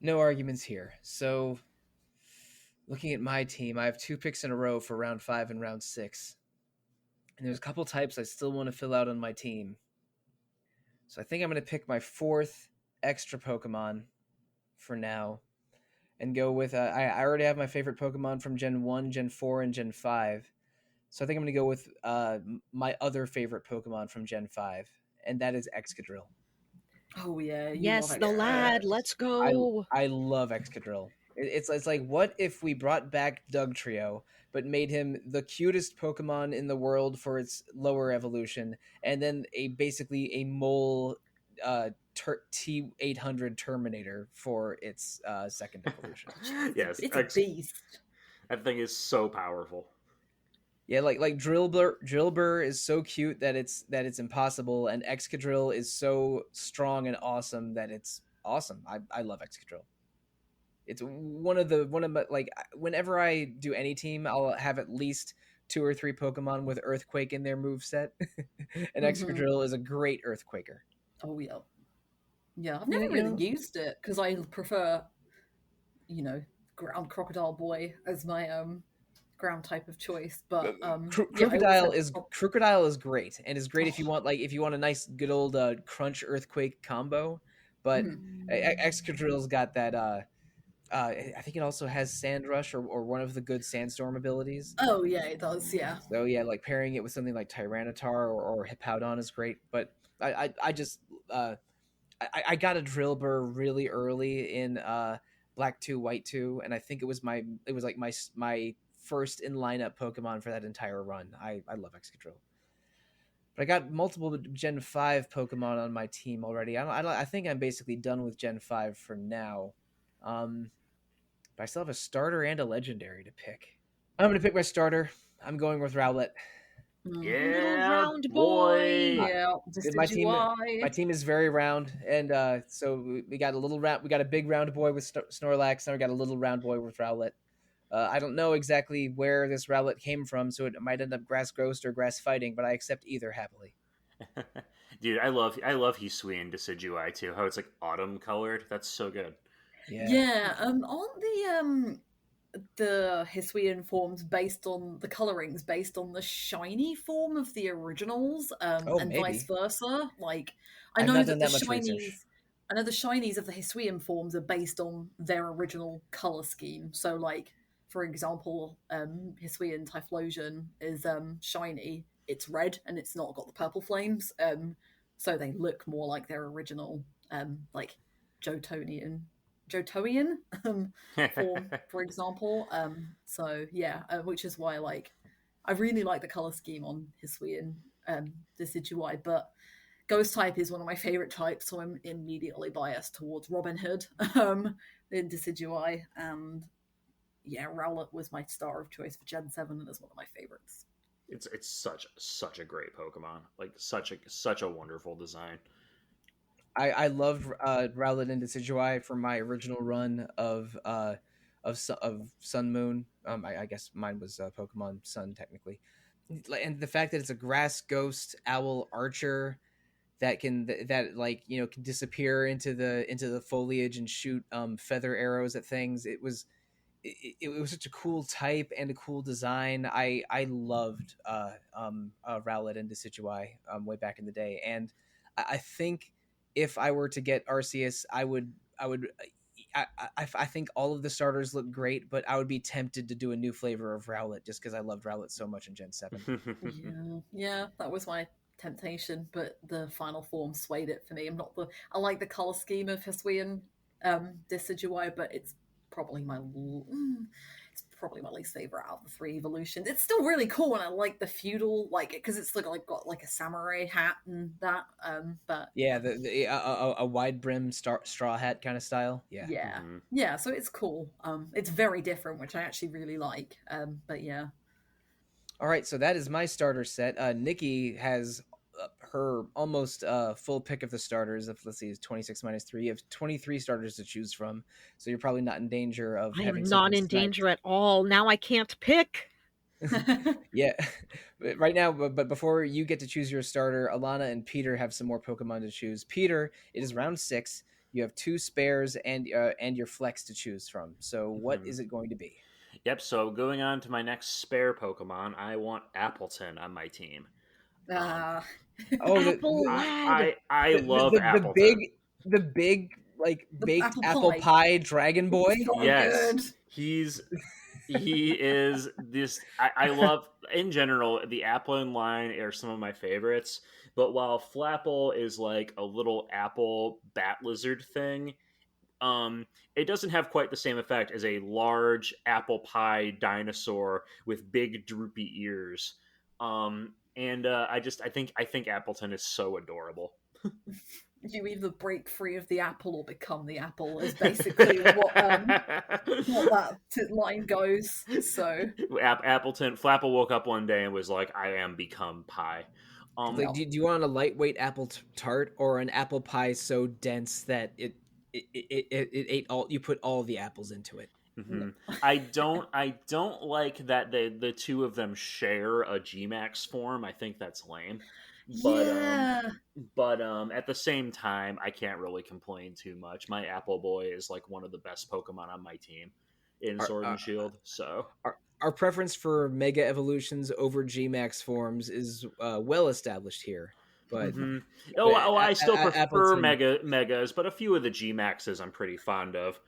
No arguments here. So, looking at my team, I have 2 picks in a row for round 5 and round 6. And there's a couple types I still want to fill out on my team. So I think I'm going to pick my 4th extra Pokemon for now and go with I already have my favorite Pokemon from Gen 1, Gen 4, and Gen 5. So I think I'm going to go with my other favorite Pokemon from Gen 5, and that is Excadrill. Oh yeah, yes, the lad. Let's go. I love Excadrill. It's like, what if we brought back Dugtrio, but made him the cutest Pokemon in the world for its lower evolution, and then basically a mole T800 Terminator for its second evolution. Yes, it's a beast. That thing is so powerful. Yeah, like Drillbur is so cute that it's impossible, and Excadrill is so strong and awesome that it's awesome. I love Excadrill. It's one of my, like, whenever I do any team, I'll have at least 2 or 3 Pokemon with Earthquake in their moveset, and Excadrill is a great Earthquaker. Oh yeah, yeah. I've never really used it because I prefer, Ground Crocodile Boy as my ground type of choice. But Crocodile is great, and is great if you want a nice good old Crunch Earthquake combo. But Excadrill's got that. I think it also has Sand Rush or one of the good Sandstorm abilities. Oh yeah, it does. Yeah. So yeah, like pairing it with something like Tyranitar or Hippowdon is great. But I just I got a Drillbur really early in Black 2, White 2, and I think it was my first in lineup Pokemon for that entire run. I love Excadrill. But I got multiple Gen 5 Pokemon on my team already. I think I'm basically done with Gen 5 for now. But I still have a starter and a legendary to pick. I'm going to pick my starter. I'm going with Rowlet. Yeah, round boy. Yeah, my team is very round, and so we got a big round boy with Snorlax, and we got a little round boy with Rowlet. I don't know exactly where this Rowlet came from, so it might end up Grass Ghost or Grass Fighting, but I accept either happily. Dude, I love Hisui and Decidueye too. How it's like autumn colored. That's so good. Yeah. Aren't the Hisuian forms based on the colorings based on the shiny form of the originals, and maybe. vice versa? Like, I know that the shinies of the Hisuian forms are based on their original color scheme. So, like, for example, Hisuian Typhlosion is shiny. It's red and it's not got the purple flames. So they look more like their original, like Johtoian form, for example. So yeah, which is why I really like the color scheme on Hisuian Decidueye, but Ghost type is one of my favorite types, so I'm immediately biased towards Robin Hood in Decidueye, and yeah, Rowlet was my star of choice for Gen 7 and is one of my favorites. It's such a great Pokemon, like such a wonderful design. I loved Rowlet and Decidueye from my original run of Sun Moon. I guess mine was Pokemon Sun technically, and the fact that it's a Grass Ghost Owl Archer that can disappear into the foliage and shoot feather arrows at things. It was such a cool type and a cool design. I loved Rowlet and Decidueye way back in the day, and I think if I were to get Arceus, I think all of the starters look great, but I would be tempted to do a new flavor of Rowlet just because I loved Rowlet so much in Gen 7. Yeah, that was my temptation, but the final form swayed it for me. I like the color scheme of Hisuian Decidueye, but it's probably my least favorite out of the 3 evolutions. It's still really cool, and I like the feudal, like, because it's like got like a samurai hat and that. But yeah, a wide brim straw hat kind of style. Yeah, yeah. So it's cool. It's very different, which I actually really like. But yeah. All right, so that is my starter set. Niki has her almost full pick of the starters. If let's see, is 26 minus 3. You have 23 starters to choose from, so you're probably not in danger of I having am not in sniped. danger at all. Now I can't pick. Yeah, right now, but before you get to choose your starter, Alana and Peter have some more Pokemon to choose. Peter, it is round 6. You have 2 spares and your flex to choose from. So what is it going to be? Yep, so going on to my next spare Pokemon, I want Appleton on my team. Oh, Apple lad. I love Appleton. The big like The baked apple pie dragon boy. So Yes, good. he is this. I love in general the Applin line are some of my favorites. But while Flapple is like a little apple bat lizard thing, it doesn't have quite the same effect as a large apple pie dinosaur with big droopy ears. I think Appleton is so adorable. You either break free of the apple or become the apple is basically what that line goes. So Appleton Flapple woke up one day and was like, "I am become pie." Like, do you want a lightweight apple tart or an apple pie so dense that it ate all? You put all the apples into it. Mm-hmm. I don't like that the two of them share a Gmax form. I think that's lame. But at the same time, I can't really complain too much. My Apple Boy is like one of the best Pokemon on my team in Sword and Shield. So our preference for Mega Evolutions over Gmax forms is well established here. But I still prefer Appleton. megas, but a few of the Gmaxes I'm pretty fond of.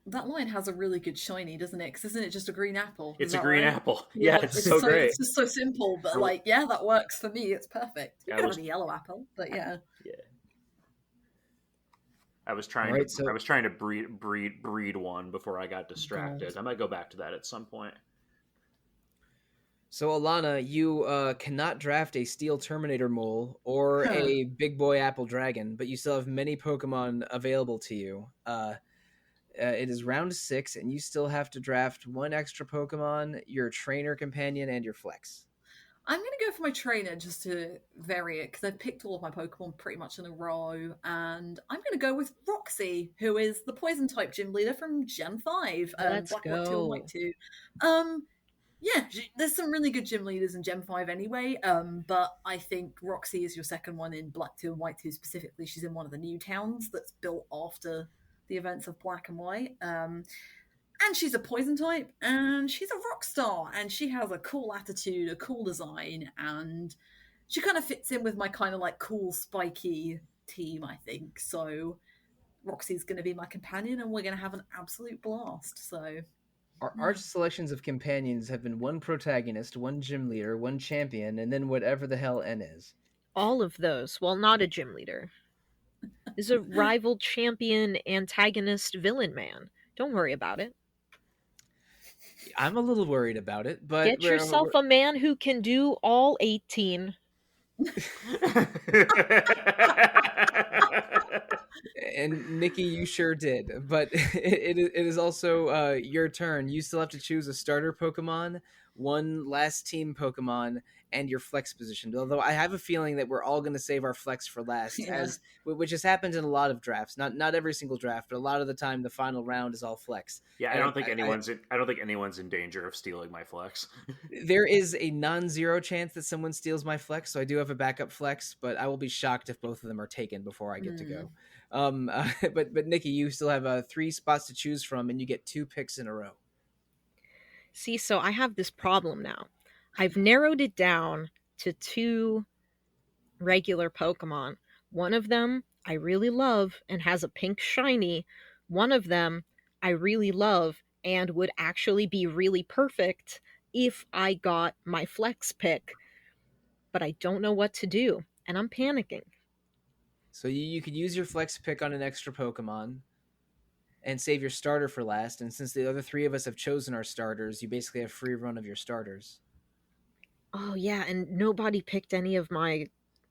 That line has a really good shiny, doesn't it? Because isn't it just a green apple? It's a green right? apple. Yeah, it's so great. It's just so simple, but like, yeah, that works for me. It's perfect. You could have a yellow apple, but yeah. Yeah. I was trying to breed one before I got distracted. I might go back to that at some point. So Alana, you cannot draft a Steel Terminator Mole or a Big Boy Apple Dragon, but you still have many Pokemon available to you. It is round 6, and you still have to draft one extra Pokemon, your trainer companion, and your flex. I'm going to go for my trainer just to vary it, because I've picked all of my Pokemon pretty much in a row, and I'm going to go with Roxy, who is the Poison-type gym leader from Gen 5. Let's Black, go. White 2, and White 2. Yeah, there's some really good gym leaders in Gen 5 anyway, but I think Roxy is your second one in Black 2 and White 2 specifically. She's in one of the new towns that's built after the events of Black and White. And she's a poison type, and she's a rock star, and she has a cool attitude, a cool design, and she kind of fits in with my kind of like cool, spiky team, I think. So Roxy's going to be my companion, and we're going to have an absolute blast. So our selections of companions have been one protagonist, one gym leader, one champion, and then whatever the hell N is. All of those, well, not a gym leader. Is a rival champion, antagonist, villain man. Don't worry about it. I'm a little worried about it, but get yourself a man who can do all 18. And Niki, you sure did, but it is also your turn. You still have to choose a starter Pokemon, one last team Pokemon, and your flex position. Although I have a feeling that we're all going to save our flex for last, which has happened in a lot of drafts. Not every single draft, but a lot of the time, the final round is all flex. Yeah, I don't think anyone's in danger of stealing my flex. There is a non-zero chance that someone steals my flex, so I do have a backup flex, but I will be shocked if both of them are taken before I get to go. But Niki, you still have 3 spots to choose from, and you get 2 picks in a row. See, so I have this problem now. I've narrowed it down to 2 regular Pokemon. One of them I really love and has a pink shiny. One of them I really love and would actually be really perfect if I got my flex pick. but I don't know what to do, and I'm panicking. So you could use your flex pick on an extra Pokemon and save your starter for last. And since the other three of us have chosen our starters, you basically have free run of your starters. Oh yeah, and nobody picked any of my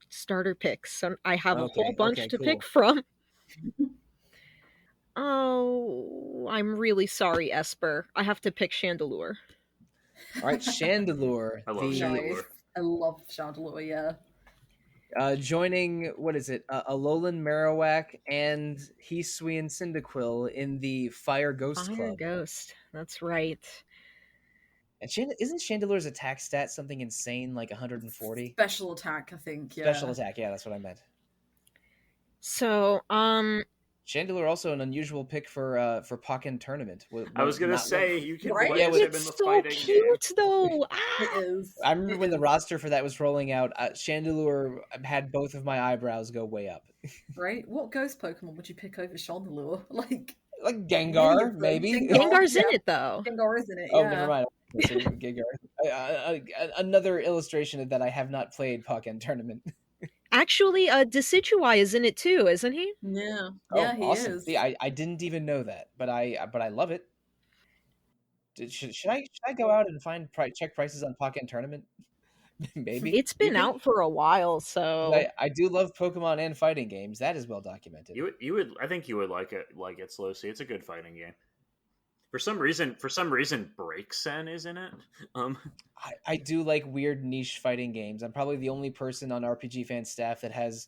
starter picks, so I have a whole bunch to pick from. Oh, I'm really sorry, Esper. I have to pick Chandelure. All right, Chandelure. I love Chandelure. I love Chandelure, yeah. Joining, what is it? Alolan Marowak and Hisui and Cyndaquil in the Fire Ghost Fire Club. Ghost, that's right. And isn't Chandelure's attack stat something insane, like 140? Special attack, I think, yeah. Special attack, yeah, that's what I meant. So, Chandelure also an unusual pick for Pokken Tournament. I was gonna say you can right? play him in the it's so fighting cute game. though. It is. I remember when the roster for that was rolling out, Chandelure had both of my eyebrows go way up. Right? What ghost Pokemon would you pick over Chandelure? Like Gengar, maybe? Gengar's in it though. Gengar is in it, Oh, yeah. never mind. Gengar. Another illustration that I have not played Pokken Tournament. Actually, Decidueye is in it too, isn't he? Yeah. Oh, Yeah, he awesome. is. See, I didn't even know that, but I love it. Should I go out and check prices on Pokken Tournament? Maybe. It's been out for a while, so I do love Pokemon and fighting games. That is well documented. You would I think you would like it Sollosi. It's a good fighting game. For some reason Breaksen is in it. I do like weird niche fighting games. I'm probably the only person on RPGFan staff that has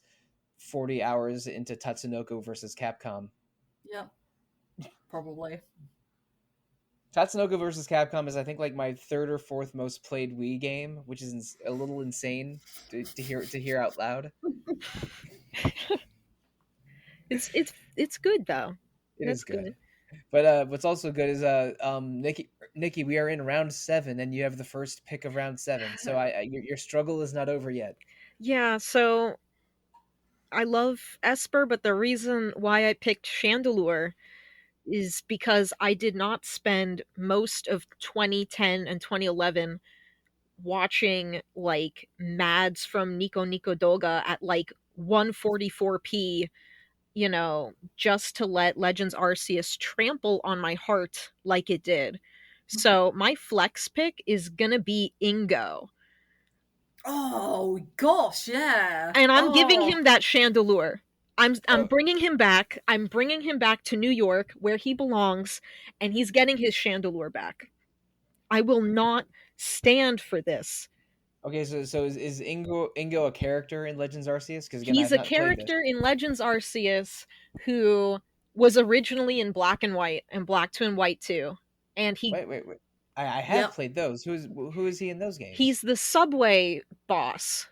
40 hours into Tatsunoko versus Capcom. Yeah. Probably. Tatsunoko versus Capcom is, I think, like my third or fourth most played Wii game, which is a little insane to hear out loud. It's good though. It is good. But what's also good is Niki, we are in round 7, and you have the first pick of round 7. So your struggle is not over yet. Yeah. So I love Esper, but the reason why I picked Chandelure is because I did not spend most of 2010 and 2011 watching like Mads from Nico Nico Doga at like 144p, just to let Legends Arceus trample on my heart like it did. So my flex pick is gonna be Ingo. Oh gosh, yeah. And I'm giving him that Chandelure. I'm bringing him back. I'm bringing him back to New York where he belongs, and he's getting his Chandelure back. I will not stand for this. Okay, so is Ingo a character in Legends Arceus? Because he's a character in Legends Arceus who was originally in Black and White and Black 2 and White 2, and he wait. I have played those. Who is he in those games? He's the subway boss.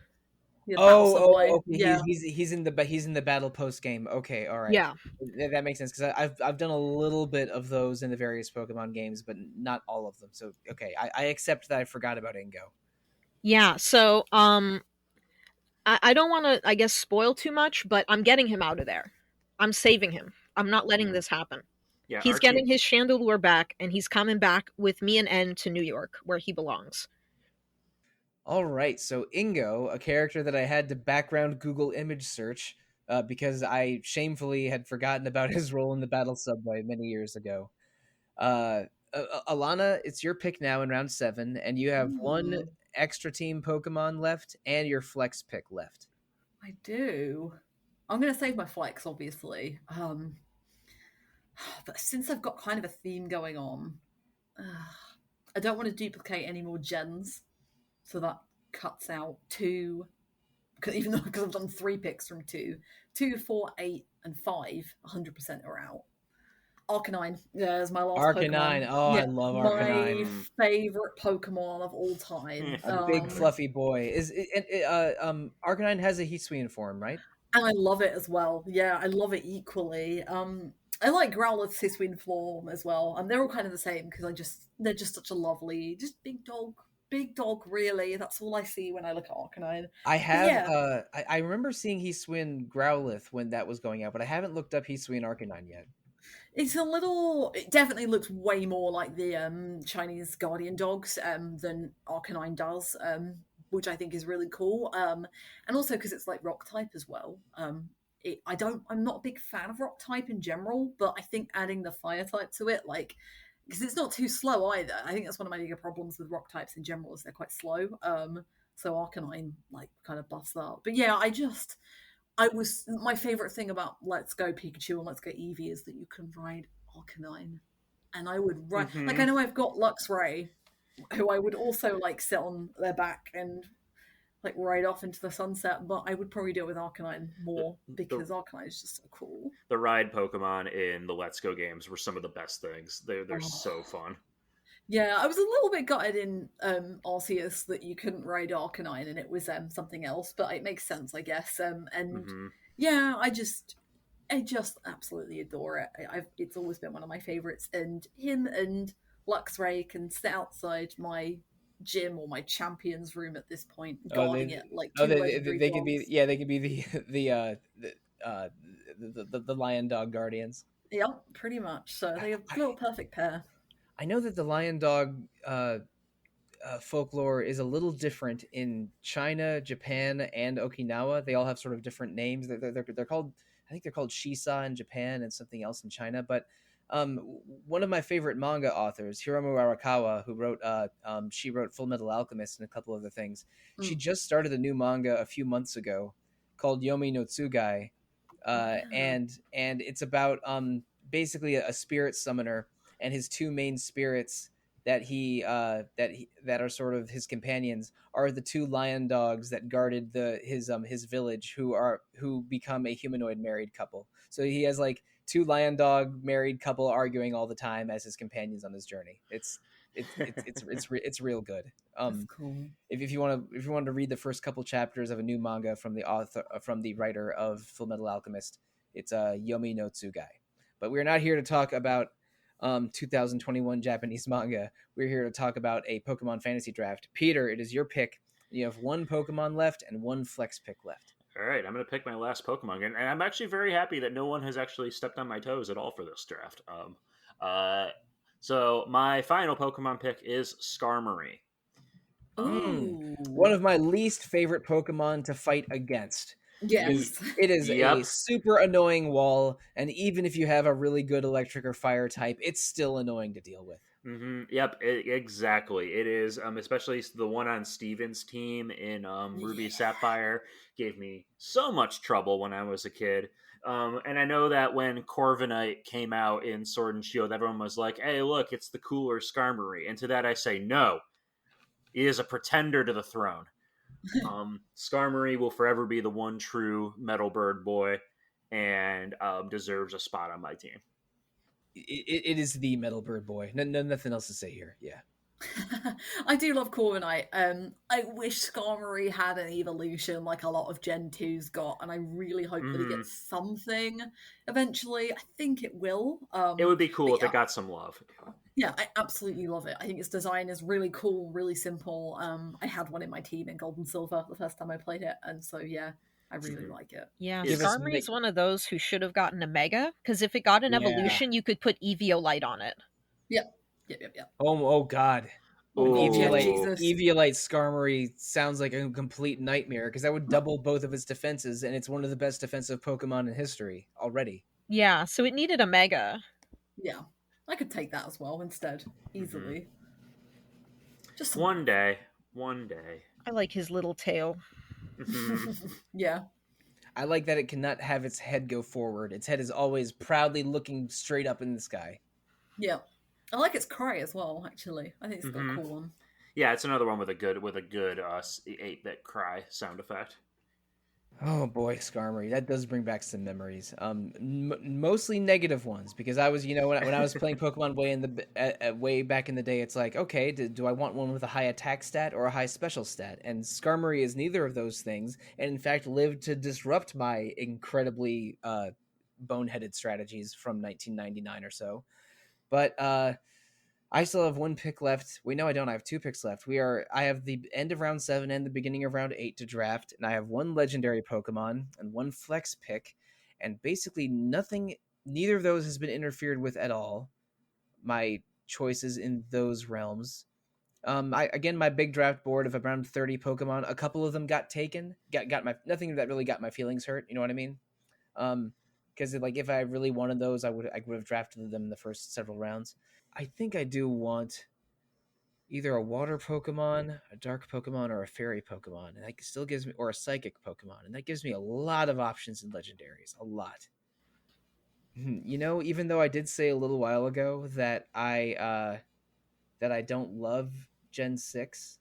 Okay. Yeah. He's in the battle post game. Okay, all right. Yeah, that makes sense because I've done a little bit of those in the various Pokemon games, but not all of them. So okay, I accept that I forgot about Ingo. Yeah. So I don't want to, I guess, spoil too much, but I'm getting him out of there. I'm saving him. I'm not letting this happen. Yeah, he's getting his Chandelure back, and he's coming back with me and N to New York, where he belongs. All right, so Ingo, a character that I had to background Google image search because I shamefully had forgotten about his role in the Battle Subway many years ago. Alana, it's your pick now in round 7, and you have one extra team Pokemon left and your flex pick left. I do. I'm going to save my flex, obviously. But since I've got kind of a theme going on, I don't want to duplicate any more gens. So that cuts out 2, because I've done 3 picks from 2. 2, 4, 8, and 5, 100% are out. Arcanine, is my last Arcanine. Pokemon. Oh, yeah, I love Arcanine. My favorite Pokemon of all time. A big fluffy boy. Arcanine has a Hisuian form, right? And I love it as well. Yeah, I love it equally. I like Growlithe's Hisuian form as well. And they're all kind of the same because they're just such a lovely, just big dog, really. That's all I see when I look at Arcanine. I have, I remember seeing Hisuian Growlithe when that was going out, but I haven't looked up Hisuian Arcanine yet. It definitely looks way more like the Chinese guardian dogs than Arcanine does. which I think is really cool. And also because it's like rock type as well. I'm not a big fan of rock type in general, but I think adding the fire type to it, like, because it's not too slow either. I think that's one of my bigger problems with rock types in general, is they're quite slow. So Arcanine like kind of buffs that up. But yeah, my favorite thing about Let's Go Pikachu and Let's Go Eevee is that you can ride Arcanine, and I would ride. Like, I know I've got Luxray, who I would also like sit on their back and like ride off into the sunset, but I would probably do it with Arcanine more because Arcanine is just so cool. The ride Pokemon in the Let's Go games were some of the best things. They're so fun. Yeah, I was a little bit gutted in Arceus that you couldn't ride Arcanine and it was something else, but it makes sense, I guess. Yeah, I just absolutely adore it. It's always been one of my favorites, and him and Luxray can sit outside my gym or my champions room at this point, guarding it like two legendary they dogs. could be they could be the lion dog guardians. Yep, pretty much. So they have a little perfect pair. I know that the lion dog folklore is a little different in China, Japan, and Okinawa. They all have sort of different names. They're called, I think they're called Shisa in Japan and something else in China. But one of my favorite manga authors, Hiromu Arakawa, who wrote she wrote Full Metal Alchemist and a couple other things. She just started a new manga a few months ago called Yomi no Tsugai, and it's about basically a spirit summoner and his two main spirits that that are sort of his companions are the two lion dogs that guarded his village, who become a humanoid married couple. So he has like two lion dog married couple arguing all the time as his companions on his journey. It's real good. That's cool. If you want to read the first couple chapters of a new manga from the writer of Full Metal Alchemist, it's Yomi no Tsugai. But we're not here to talk about 2021 Japanese manga. We're here to talk about a Pokemon fantasy draft. Peter, it is your pick. You have one Pokemon left and one flex pick left. All right, I'm going to pick my last Pokemon, and I'm actually very happy that no one has actually stepped on my toes at all for this draft. So my final Pokemon pick is Skarmory. One of my least favorite Pokemon to fight against. Yes. It is a super annoying wall, and even if you have a really good electric or fire type, it's still annoying to deal with. Yep, exactly. It is, especially the one on Steven's team in Ruby Sapphire gave me so much trouble when I was a kid. And I know that when Corviknight came out in Sword and Shield, everyone was like, hey, look, it's the cooler Skarmory. And to that I say, no. He is a pretender to the throne. Skarmory will forever be the one true Metal Bird boy and deserves a spot on my team. It is the Metal Bird boy. Nothing else to say here. Yeah. I do love Corviknight. I wish Skarmory had an evolution like a lot of Gen 2's got, and I really hope that it gets something eventually. I think it will. It would be cool if it got some love. Yeah, I absolutely love it. I think its design is really cool, really simple. I had one in my team in Gold and Silver the first time I played it, and so yeah, I really like it. Yeah, Skarmory is one of those who should have gotten a Mega, because if it got an evolution, you could put Eviolite on it. Yep. Oh God. Eviolite Skarmory sounds like a complete nightmare, because that would double both of its defenses, and it's one of the best defensive Pokemon in history already. Yeah, so it needed a Mega. Yeah, I could take that as well instead, easily. Just one day. I like his little tail. Yeah. I like that it cannot have its head go forward. Its head is always proudly looking straight up in the sky. Yeah. I like its cry as well, actually. I think it's got a cool one. Yeah, it's another one with a good 8-bit cry sound effect. Oh boy, Skarmory, that does bring back some memories. Mostly negative ones, because I was, when I was playing Pokemon way back in the day, it's like, okay, do I want one with a high attack stat or a high special stat? And Skarmory is neither of those things, and in fact lived to disrupt my incredibly boneheaded strategies from 1999 or so. But I still have one pick left. Wait, no, I don't. I have two picks left. I have the end of round 7 and the beginning of round 8 to draft, and I have one legendary Pokemon and one flex pick, and basically neither of those has been interfered with at all. My choices in those realms. My big draft board of around 30 Pokemon. A couple of them got taken. Got my nothing that really got my feelings hurt. You know what I mean? Because like if I really wanted those, I would have drafted them in the first several rounds. I think I do want either a water Pokemon, a dark Pokemon, or a fairy Pokemon, and that still gives me, or a psychic Pokemon, and that gives me a lot of options in legendaries. A lot. You know, even though I did say a little while ago that I don't love Gen 6,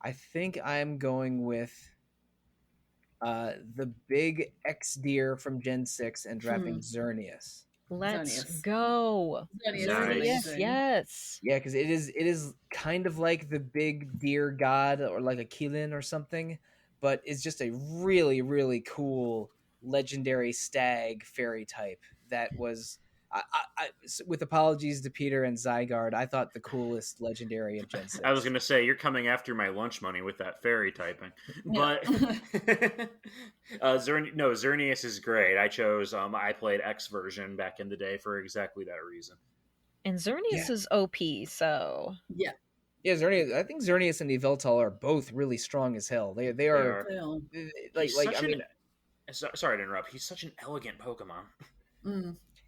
I think I'm going with the big X deer from Gen 6 and drafting Xerneas. Let's Xerneas. go. Xerneas is Nice. amazing. Yes. Yeah, because it is kind of like the big deer god or like a Keelan or something, but it's just a really, really cool legendary stag fairy type that was with apologies to Peter and Zygarde, I thought the coolest legendary of Gen 6. I was going to say, you're coming after my lunch money with that fairy typing. But Xerneas is great. I chose, I played X version back in the day for exactly that reason. And Xerneas is OP, so... Yeah. Yeah, Xerneas. I think Xerneas and Yveltal are both really strong as hell. They are sorry to interrupt. He's such an elegant Pokemon.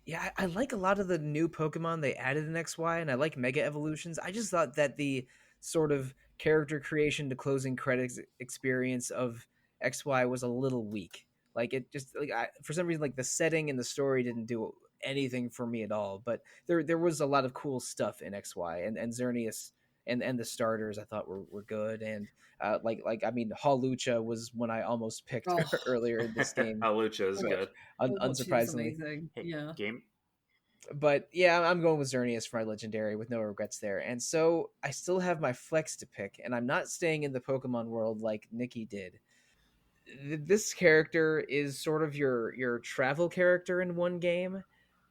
Yeah, I like a lot of the new Pokemon they added in XY, and I like Mega Evolutions. I just thought that the sort of character creation to closing credits experience of XY was a little weak. Like it just for some reason, like the setting and the story didn't do anything for me at all. But there was a lot of cool stuff in XY, and Xerneas and the starters I thought were good. And Hawlucha was one I almost picked earlier in this game. Hawlucha is good. Unsurprisingly. Hey, yeah. Game. But yeah, I'm going with Xerneas for my legendary with no regrets there. And so I still have my flex to pick, and I'm not staying in the Pokemon world like Niki did. This character is sort of your travel character in one game,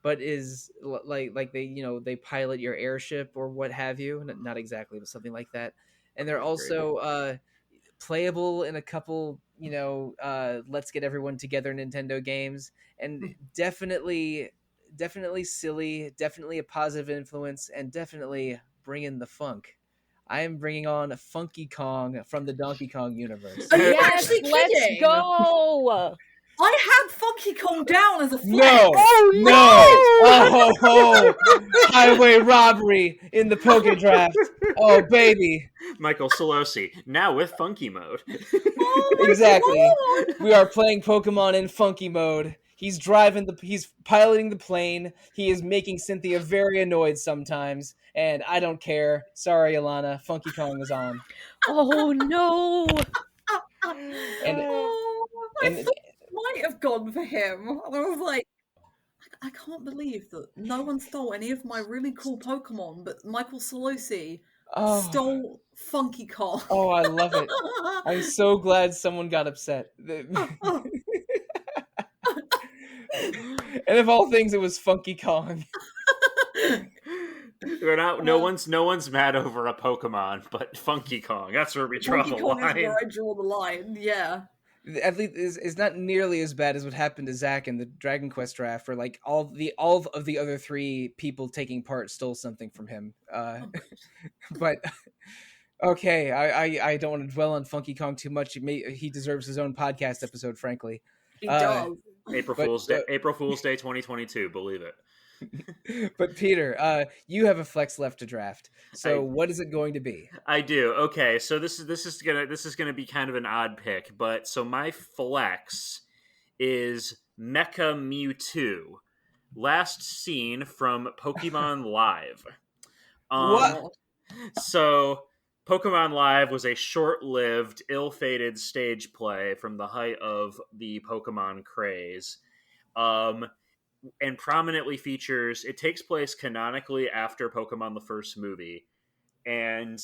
but is like they pilot your airship or what have you. Not exactly, but something like that. And they're also playable in a couple, let's get everyone together Nintendo games, and definitely silly, definitely a positive influence, and definitely bring in the funk. I am bringing on Funky Kong from the Donkey Kong universe. Are you Yes, actually let's kidding? go! I had Funky Kong down as a flex. No! Oh, highway robbery in the Poké Draft. Oh, baby. Michael Sollosi, now with Funky Mode. Exactly. We are playing Pokemon in Funky Mode. He's piloting the plane. He is making Cynthia very annoyed sometimes, and I don't care. Sorry, Alana. Funky Kong is on. Oh no! I thought I might have gone for him. I was like, I can't believe that no one stole any of my really cool Pokemon, but Michael Sollosi stole Funky Kong. Oh, I love it. I'm so glad someone got upset. And of all things, it was Funky Kong. No one's mad over a Pokemon, but Funky Kong. That's where we draw the line. Funky Kong is where I draw the line. Yeah. At least it's not nearly as bad as what happened to Zach in the Dragon Quest draft, where like all of the other three people taking part stole something from him. But okay, I don't want to dwell on Funky Kong too much. He deserves his own podcast episode, frankly. He does. April Fool's Day 2022, believe it. But Peter, you have a flex left to draft. So what is it going to be? I do. Okay, so this is gonna be kind of an odd pick, but so my flex is Mecha Mewtwo, last seen from Pokemon Live. What? So Pokemon Live was a short-lived, ill-fated stage play from the height of the Pokemon craze. And prominently features, it takes place canonically after Pokemon the first movie, and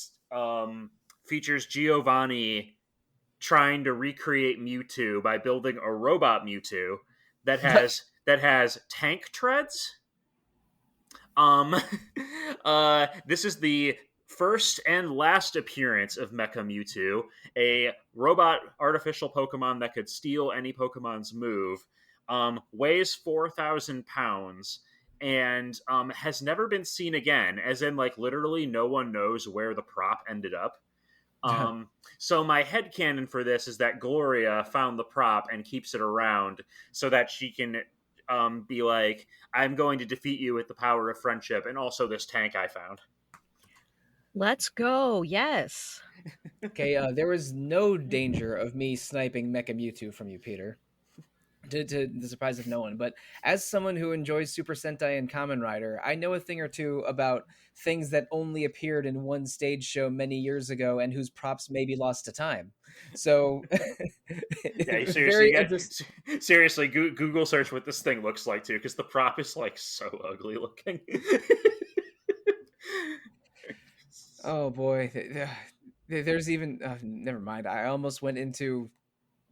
features Giovanni trying to recreate Mewtwo by building a robot Mewtwo that has tank treads. This is the first and last appearance of Mecha Mewtwo, a robot artificial Pokemon that could steal any Pokemon's move. Weighs 4,000 pounds, and has never been seen again, as in, like, literally no one knows where the prop ended up. So my headcanon for this is that Gloria found the prop and keeps it around so that she can be like, I'm going to defeat you with the power of friendship, and also this tank I found. Let's go. Yes. Okay, there was no danger of me sniping Mecha Mewtwo from you, Peter. To the surprise of no one. But as someone who enjoys Super Sentai and Kamen Rider, I know a thing or two about things that only appeared in one stage show many years ago and whose props may be lost to time. So, Yeah, seriously, Google search what this thing looks like, too, because the prop is, like, so ugly looking. Oh, boy. There's even... never mind. I almost went into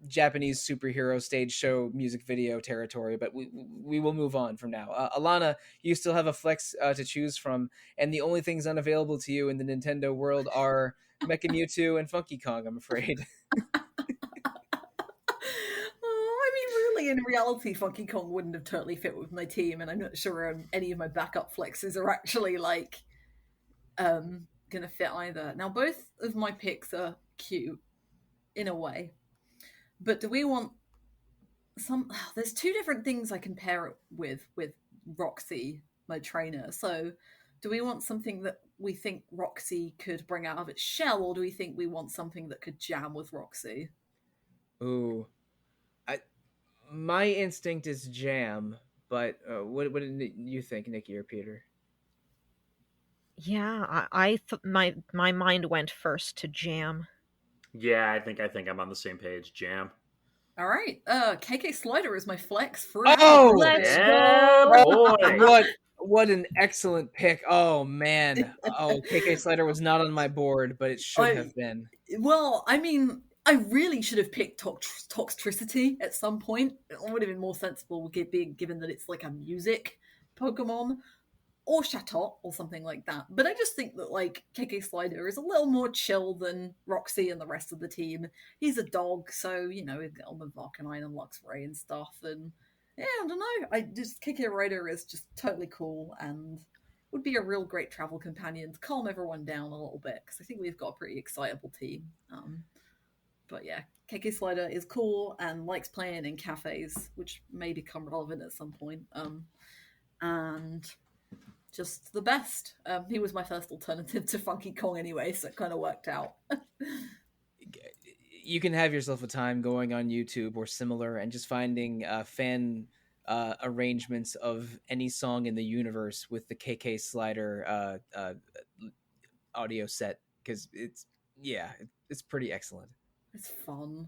Japanese superhero stage show music video territory, but we will move on from now. Alana, you still have a flex to choose from, and the only things unavailable to you in the Nintendo world are Mecha Mewtwo and Funky Kong, I'm afraid. Really, in reality, Funky Kong wouldn't have totally fit with my team, and I'm not sure any of my backup flexes are actually, like, gonna fit either. Now, both of my picks are cute, in a way. But do we want some... There's two different things I can pair it with Roxy, my trainer. So do we want something that we think Roxy could bring out of its shell, or do we think we want something that could jam with Roxy? Ooh. My instinct is jam, but what did you think, Nikki or Peter? Yeah, my mind went first to jam. Yeah, I think I'm on the same page. Jam. All right. KK Slider is my flex for... Oh, let's go! Boy. What an excellent pick. Oh, man. Oh, KK Slider was not on my board, but it should have been. Well, I mean, I really should have picked Toxtricity at some point. It would have been more sensible, given that it's like a music Pokemon. Or Chatot, or something like that. But I just think that, like, KK Slider is a little more chill than Roxy and the rest of the team. He's a dog, so, you know, he'd get on with Arcanine and Luxray and stuff, and, yeah, I don't know. KK Rider is just totally cool, and would be a real great travel companion to calm everyone down a little bit, because I think we've got a pretty excitable team. But yeah, KK Slider is cool, and likes playing in cafes, which may become relevant at some point. And... just the best. He was my first alternative to Funky Kong anyway, so it kind of worked out. You can have yourself a time going on YouTube or similar and just finding fan arrangements of any song in the universe with the KK Slider audio set, because it's pretty excellent. It's fun.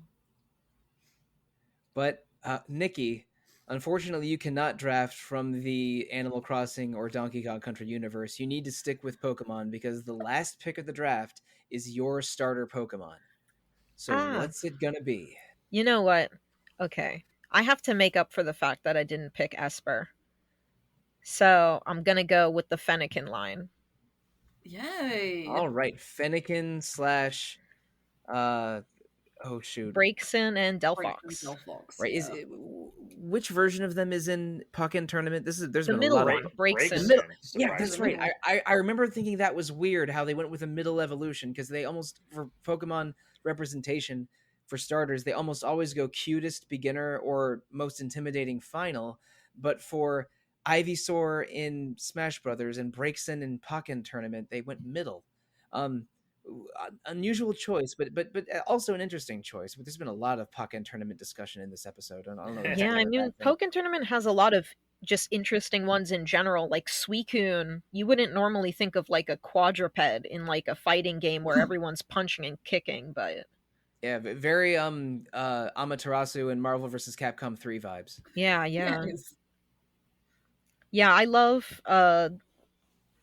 But Nikki, unfortunately, you cannot draft from the Animal Crossing or Donkey Kong Country universe. You need to stick with Pokemon, because the last pick of the draft is your starter Pokemon. So what's it gonna be? You know what? Okay. I have to make up for the fact that I didn't pick Esper. So I'm gonna go with the Fennekin line. Yay! All right, Fennekin / Braixen and Delphox. Right? Yeah. Which version of them is in Pokken Tournament? There's the been middle a lot one, of Braixen. Yeah, that's right. I remember thinking that was weird how they went with a middle evolution, because they almost, for Pokemon representation for starters, they almost always go cutest beginner or most intimidating final. But for Ivysaur in Smash Brothers and Braixen in Pokken Tournament, they went middle. Unusual choice, but also an interesting choice. But there's been a lot of Pokken Tournament discussion in this episode. I don't know. Yeah, I mean, Pokken Tournament has a lot of just interesting ones in general, like Suicune. You wouldn't normally think of like a quadruped in like a fighting game where everyone's punching and kicking, but yeah, very Amaterasu and Marvel vs. Capcom 3 vibes. Yeah. Yes. Yeah, I love a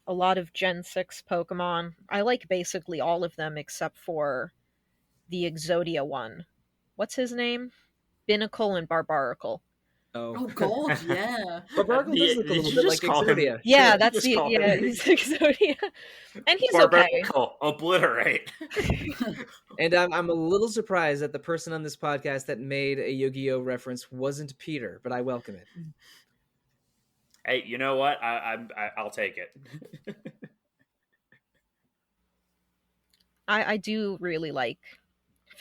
lot of Gen 6 Pokemon. I like basically all of them except for the Exodia one. What's his name? Binacle and Barbaracle. Oh god, yeah. Barbaracle does look a little bit like Exodia. Yeah, that's the he's Exodia. And he's okay. Obliterate. And I'm a little surprised that the person on this podcast that made a Yu-Gi-Oh reference wasn't Peter, but I welcome it. Hey, you know what? I'll take it. I do really like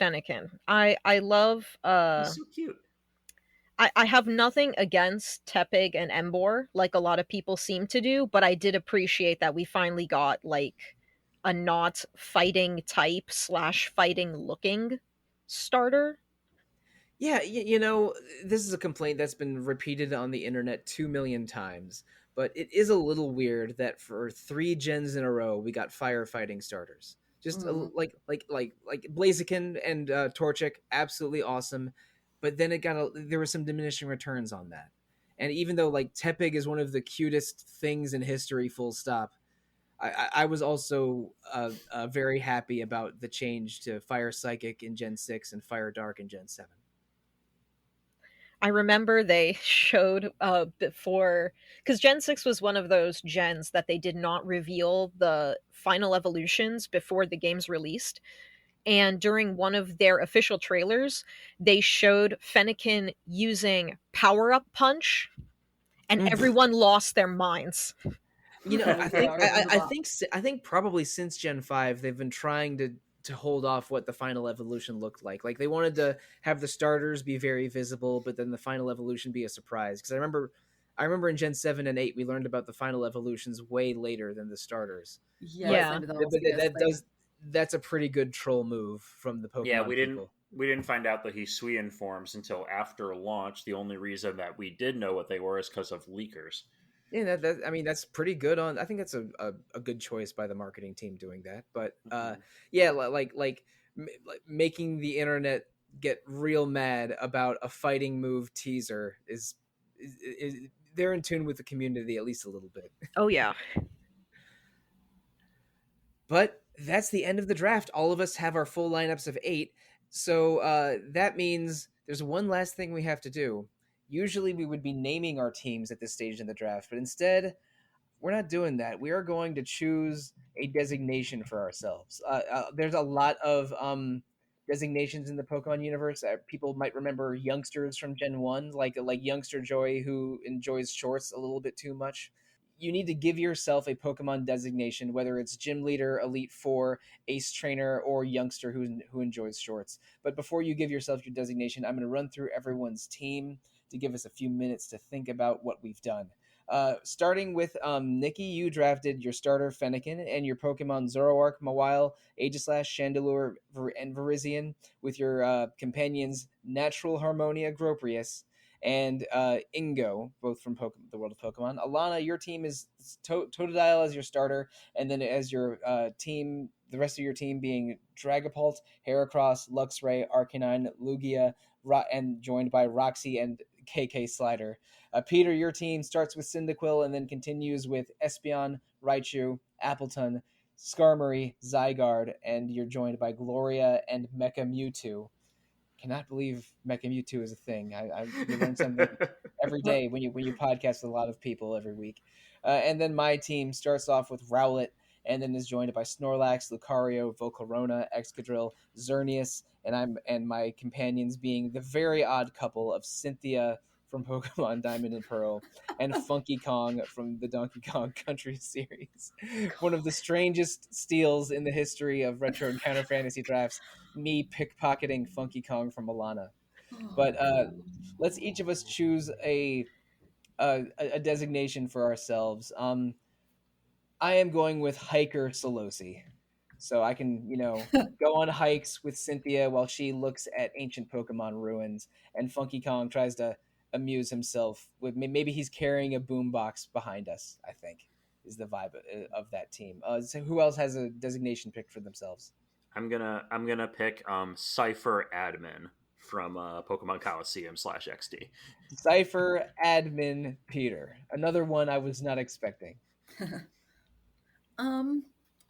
Fennekin. I love He's so cute. I have nothing against Tepig and Embor, like a lot of people seem to do, but I did appreciate that we finally got like a not fighting type slash fighting looking starter. Yeah, you know, this is a complaint that's been repeated on the internet 2 million times, but it is a little weird that for 3 gens in a row we got firefighting starters. Just like Blaziken and Torchic, absolutely awesome, but then there was some diminishing returns on that. And even though like Tepig is one of the cutest things in history, full stop, I was also very happy about the change to Fire Psychic in Gen 6 and Fire Dark in Gen 7. I remember they showed before, because Gen 6 was one of those gens that they did not reveal the final evolutions before the game's released. And during one of their official trailers, they showed Fennekin using Power Up Punch, and everyone lost their minds. You know, I think remember I that. think I think probably since Gen 5 they've been trying to hold off what the final evolution looked like. Like they wanted to have the starters be very visible, but then the final evolution be a surprise. Because I remember in Gen 7 and 8 we learned about the final evolutions way later than the starters. Yeah, But, Yeah. same with but Arceus. that's a pretty good troll move from the Yeah, Pokemon people. we didn't find out the Hisuian forms until after launch. The only reason that we did know what they were is because of leakers. Yeah, I mean that's pretty good on. I think that's a good choice by the marketing team doing that. But yeah, like making the internet get real mad about a fighting move teaser is they're in tune with the community at least a little bit. Oh, yeah. But that's the end of the draft. All of us have our full lineups of 8. So that means there's one last thing we have to do. Usually we would be naming our teams at this stage in the draft, but instead we're not doing that. We are going to choose a designation for ourselves. There's a lot of designations in the Pokemon universe. People might remember youngsters from Gen 1, like Youngster Joy, who enjoys shorts a little bit too much. You need to give yourself a Pokemon designation, whether it's Gym Leader, Elite Four, Ace Trainer, or Youngster who enjoys shorts. But before you give yourself your designation, I'm going to run through everyone's team to give us a few minutes to think about what we've done. Starting with Niki, you drafted your starter Fennekin and your Pokemon Zoroark, Mawile, Aegislash, Chandelure, and Virizion with your companions Natural Harmonia, Groprius, and Ingo, both from the world of Pokemon. Alana, your team is Totodile as your starter, and then as your team, the rest of your team being Dragapult, Heracross, Luxray, Arcanine, Lugia, and joined by Roxy and KK Slider. Peter, your team starts with Cyndaquil and then continues with Espeon, Raichu, Appleton, Skarmory, Zygarde, and you're joined by Gloria and Mecha Mewtwo. Cannot believe Mecha Mewtwo is a thing. You learn something every day when you podcast with a lot of people every week. And then my team starts off with Rowlet and then is joined by Snorlax, Lucario, Volcarona, Excadrill, Xerneas, and my companions being the very odd couple of Cynthia from Pokemon Diamond and Pearl and Funky Kong from the Donkey Kong Country series. One of the strangest steals in the history of retro and counter fantasy drafts, me pickpocketing Funky Kong from Alana. But let's each of us choose a designation for ourselves. I am going with hiker Sollosi. So I can, go on hikes with Cynthia while she looks at ancient Pokemon ruins, and Funky Kong tries to amuse himself with maybe he's carrying a boombox behind us. I think is the vibe of that team. So who else has a designation picked for themselves? I'm gonna pick Cipher Admin from Pokemon Coliseum /XD. Cipher Admin Peter, another one I was not expecting.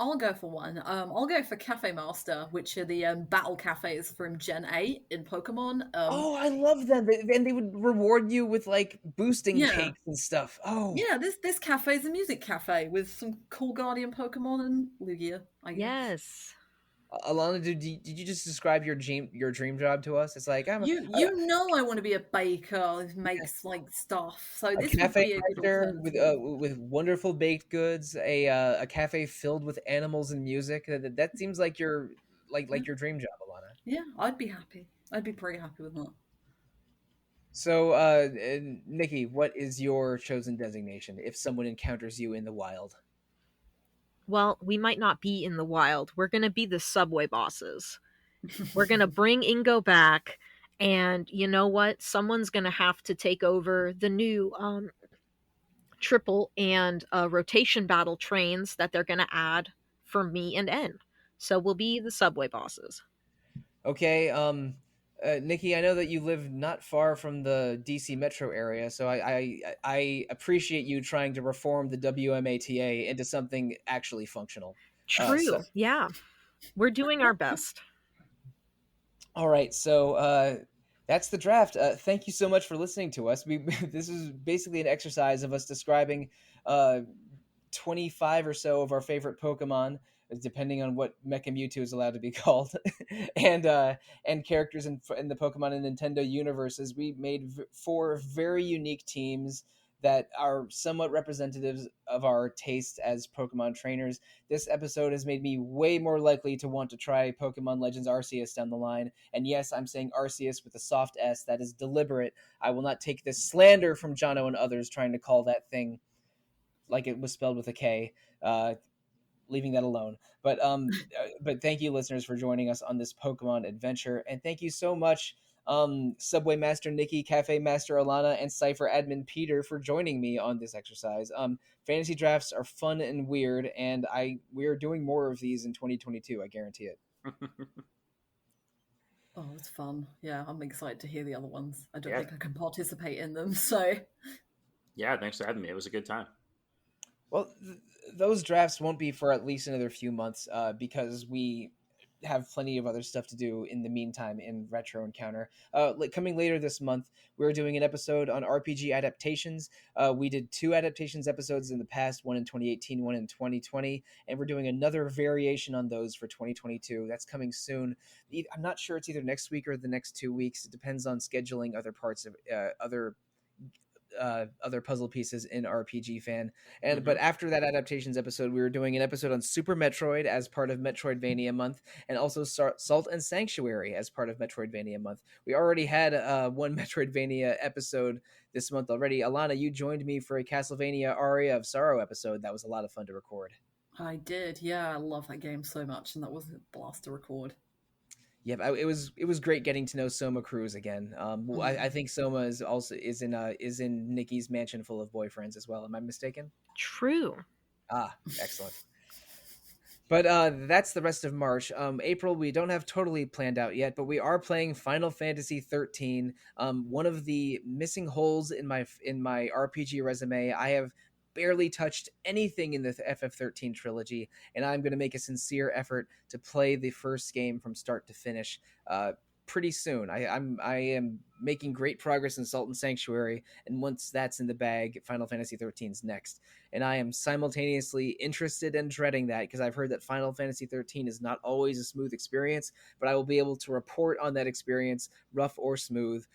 I'll go for one. I'll go for Cafe Master, which are the battle cafes from Gen 8 in Pokemon. Oh, I love them. And they would reward you with like boosting Yeah. cakes and stuff. Oh, Yeah, this cafe is a music cafe with some cool Guardian Pokemon and Lugia, I guess. Yes. Alana, did you just describe your dream job to us? It's like You know I want to be a baker who makes like stuff, so a this would cafe be a good master alternative. with wonderful baked goods, a cafe filled with animals and music. That seems like your Yeah. your dream job, Alana. Yeah, I'd be happy. I'd be pretty happy with that. So, Nikki, what is your chosen designation if someone encounters you in the wild? Well, we might not be in the wild. We're going to be the subway bosses. We're going to bring Ingo back. And you know what? Someone's going to have to take over the new triple and rotation battle trains that they're going to add for me and N. So we'll be the subway bosses. Okay, Nikki, I know that you live not far from the DC metro area, so I appreciate you trying to reform the WMATA into something actually functional. So, True. Yeah. We're doing our best. all right, so that's the draft. Thank you so much for listening to us. We this is basically an exercise of us describing uh, 25 or so of our favorite Pokemon, depending on what Mecha Mewtwo is allowed to be called, and characters in the Pokemon and Nintendo universes. We made four very unique teams that are somewhat representatives of our taste as Pokemon trainers. This episode has made me way more likely to want to try Pokemon Legends Arceus down the line. And yes, I'm saying Arceus with a soft S. That is deliberate. I will not take this slander from Jono and others trying to call that thing like it was spelled with a K. Leaving that alone. But thank you, listeners, for joining us on this Pokemon adventure, and thank you so much, Subway Master Nikki, Cafe Master Alana, and Cipher Admin Peter for joining me on this exercise. Fantasy drafts are fun and weird, and we are doing more of these in 2022. I guarantee it. Oh, it's fun. Yeah, I'm excited to hear the other ones. I don't think I can participate in them, so. Yeah, thanks for having me. It was a good time. Well, those drafts won't be for at least another few months because we have plenty of other stuff to do in the meantime in Retro Encounter. Coming later this month, we're doing an episode on RPG adaptations. We did 2 adaptations episodes in the past, one in 2018, one in 2020, and we're doing another variation on those for 2022. That's coming soon. I'm not sure it's either next week or the next 2 weeks. It depends on scheduling other parts of other puzzle pieces in RPGFan. But after that adaptations episode, we were doing an episode on Super Metroid as part of Metroidvania month, and also Salt and Sanctuary as part of Metroidvania month. We already had one Metroidvania episode this month already. Alana, you joined me for a Castlevania Aria of Sorrow episode. That was a lot of fun to record. I did, yeah. I love that game so much, and that was a blast to record. Yeah, it was great getting to know Soma Cruz again. I think Soma is in Nikki's mansion full of boyfriends as well. Am I mistaken? True. Ah, excellent. But that's the rest of March. April, we don't have totally planned out yet, but we are playing Final Fantasy 13. One of the missing holes in my RPG resume. I have barely touched anything in the FF13 trilogy, and I'm going to make a sincere effort to play the first game from start to finish pretty soon. I am making great progress in Salt and Sanctuary, and once that's in the bag, Final Fantasy 13's next. And I am simultaneously interested and dreading that because I've heard that Final Fantasy 13 is not always a smooth experience, but I will be able to report on that experience, rough or smooth,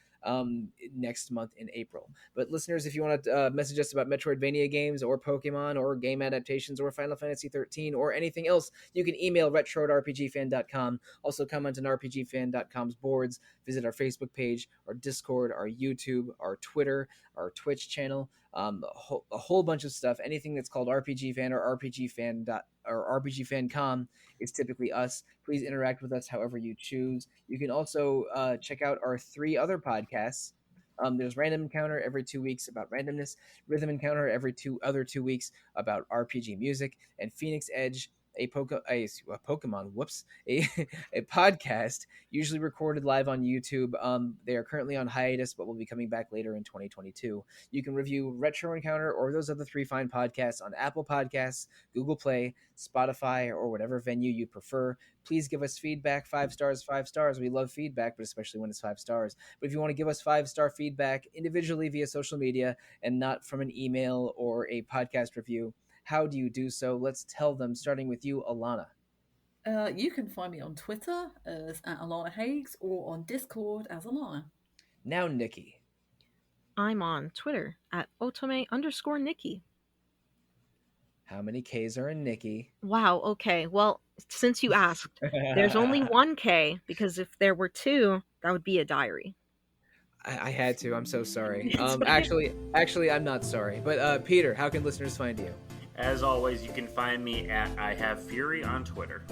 next month in April. But listeners, if you want to message us about Metroidvania games or Pokemon or game adaptations or Final Fantasy 13 or anything else, you can email retro@rpgfan.com. Also comment on rpgfan.com's boards, visit our Facebook page, our Discord, our YouTube, our Twitter, our Twitch channel, a whole bunch of stuff. Anything that's called RPG Fan or RPGFan.com is typically us. Please interact with us however you choose. You can also check out our 3 other podcasts. There's Random Encounter every 2 weeks about randomness, Rhythm Encounter every 2 weeks about RPG music, and Phoenix Edge, a Pokemon, a podcast usually recorded live on YouTube. They are currently on hiatus, but will be coming back later in 2022. You can review Retro Encounter or those other 3 fine podcasts on Apple Podcasts, Google Play, Spotify, or whatever venue you prefer. Please give us feedback. 5 stars, 5 stars. We love feedback, but especially when it's 5 stars. But if you want to give us 5-star feedback individually via social media and not from an email or a podcast review, how do you do so? Let's tell them, starting with you, Alana. You can find me on Twitter as @Alana Hagues or on Discord as Alana. Now, Niki. I'm on Twitter @otome_Niki. How many Ks are in Niki? Wow, okay. Well, since you asked, there's only one K, because if there were two, that would be a diary. I had to. I'm so sorry. It's okay. Actually, I'm not sorry. But Peter, how can listeners find you? As always, you can find me at I Have Fury on Twitter.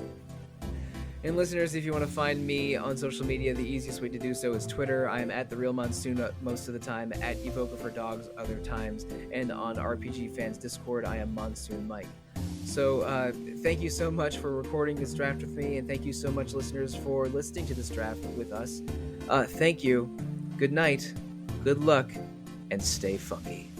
And listeners, if you want to find me on social media, the easiest way to do so is Twitter. I am at The Real Monsoon most of the time, at Evoker for Dogs other times, and on RPGFan's Discord, I am Monsoon Mike. So thank you so much for recording this draft with me, and thank you so much, listeners, for listening to this draft with us. Thank you. Good night, good luck, and stay funky.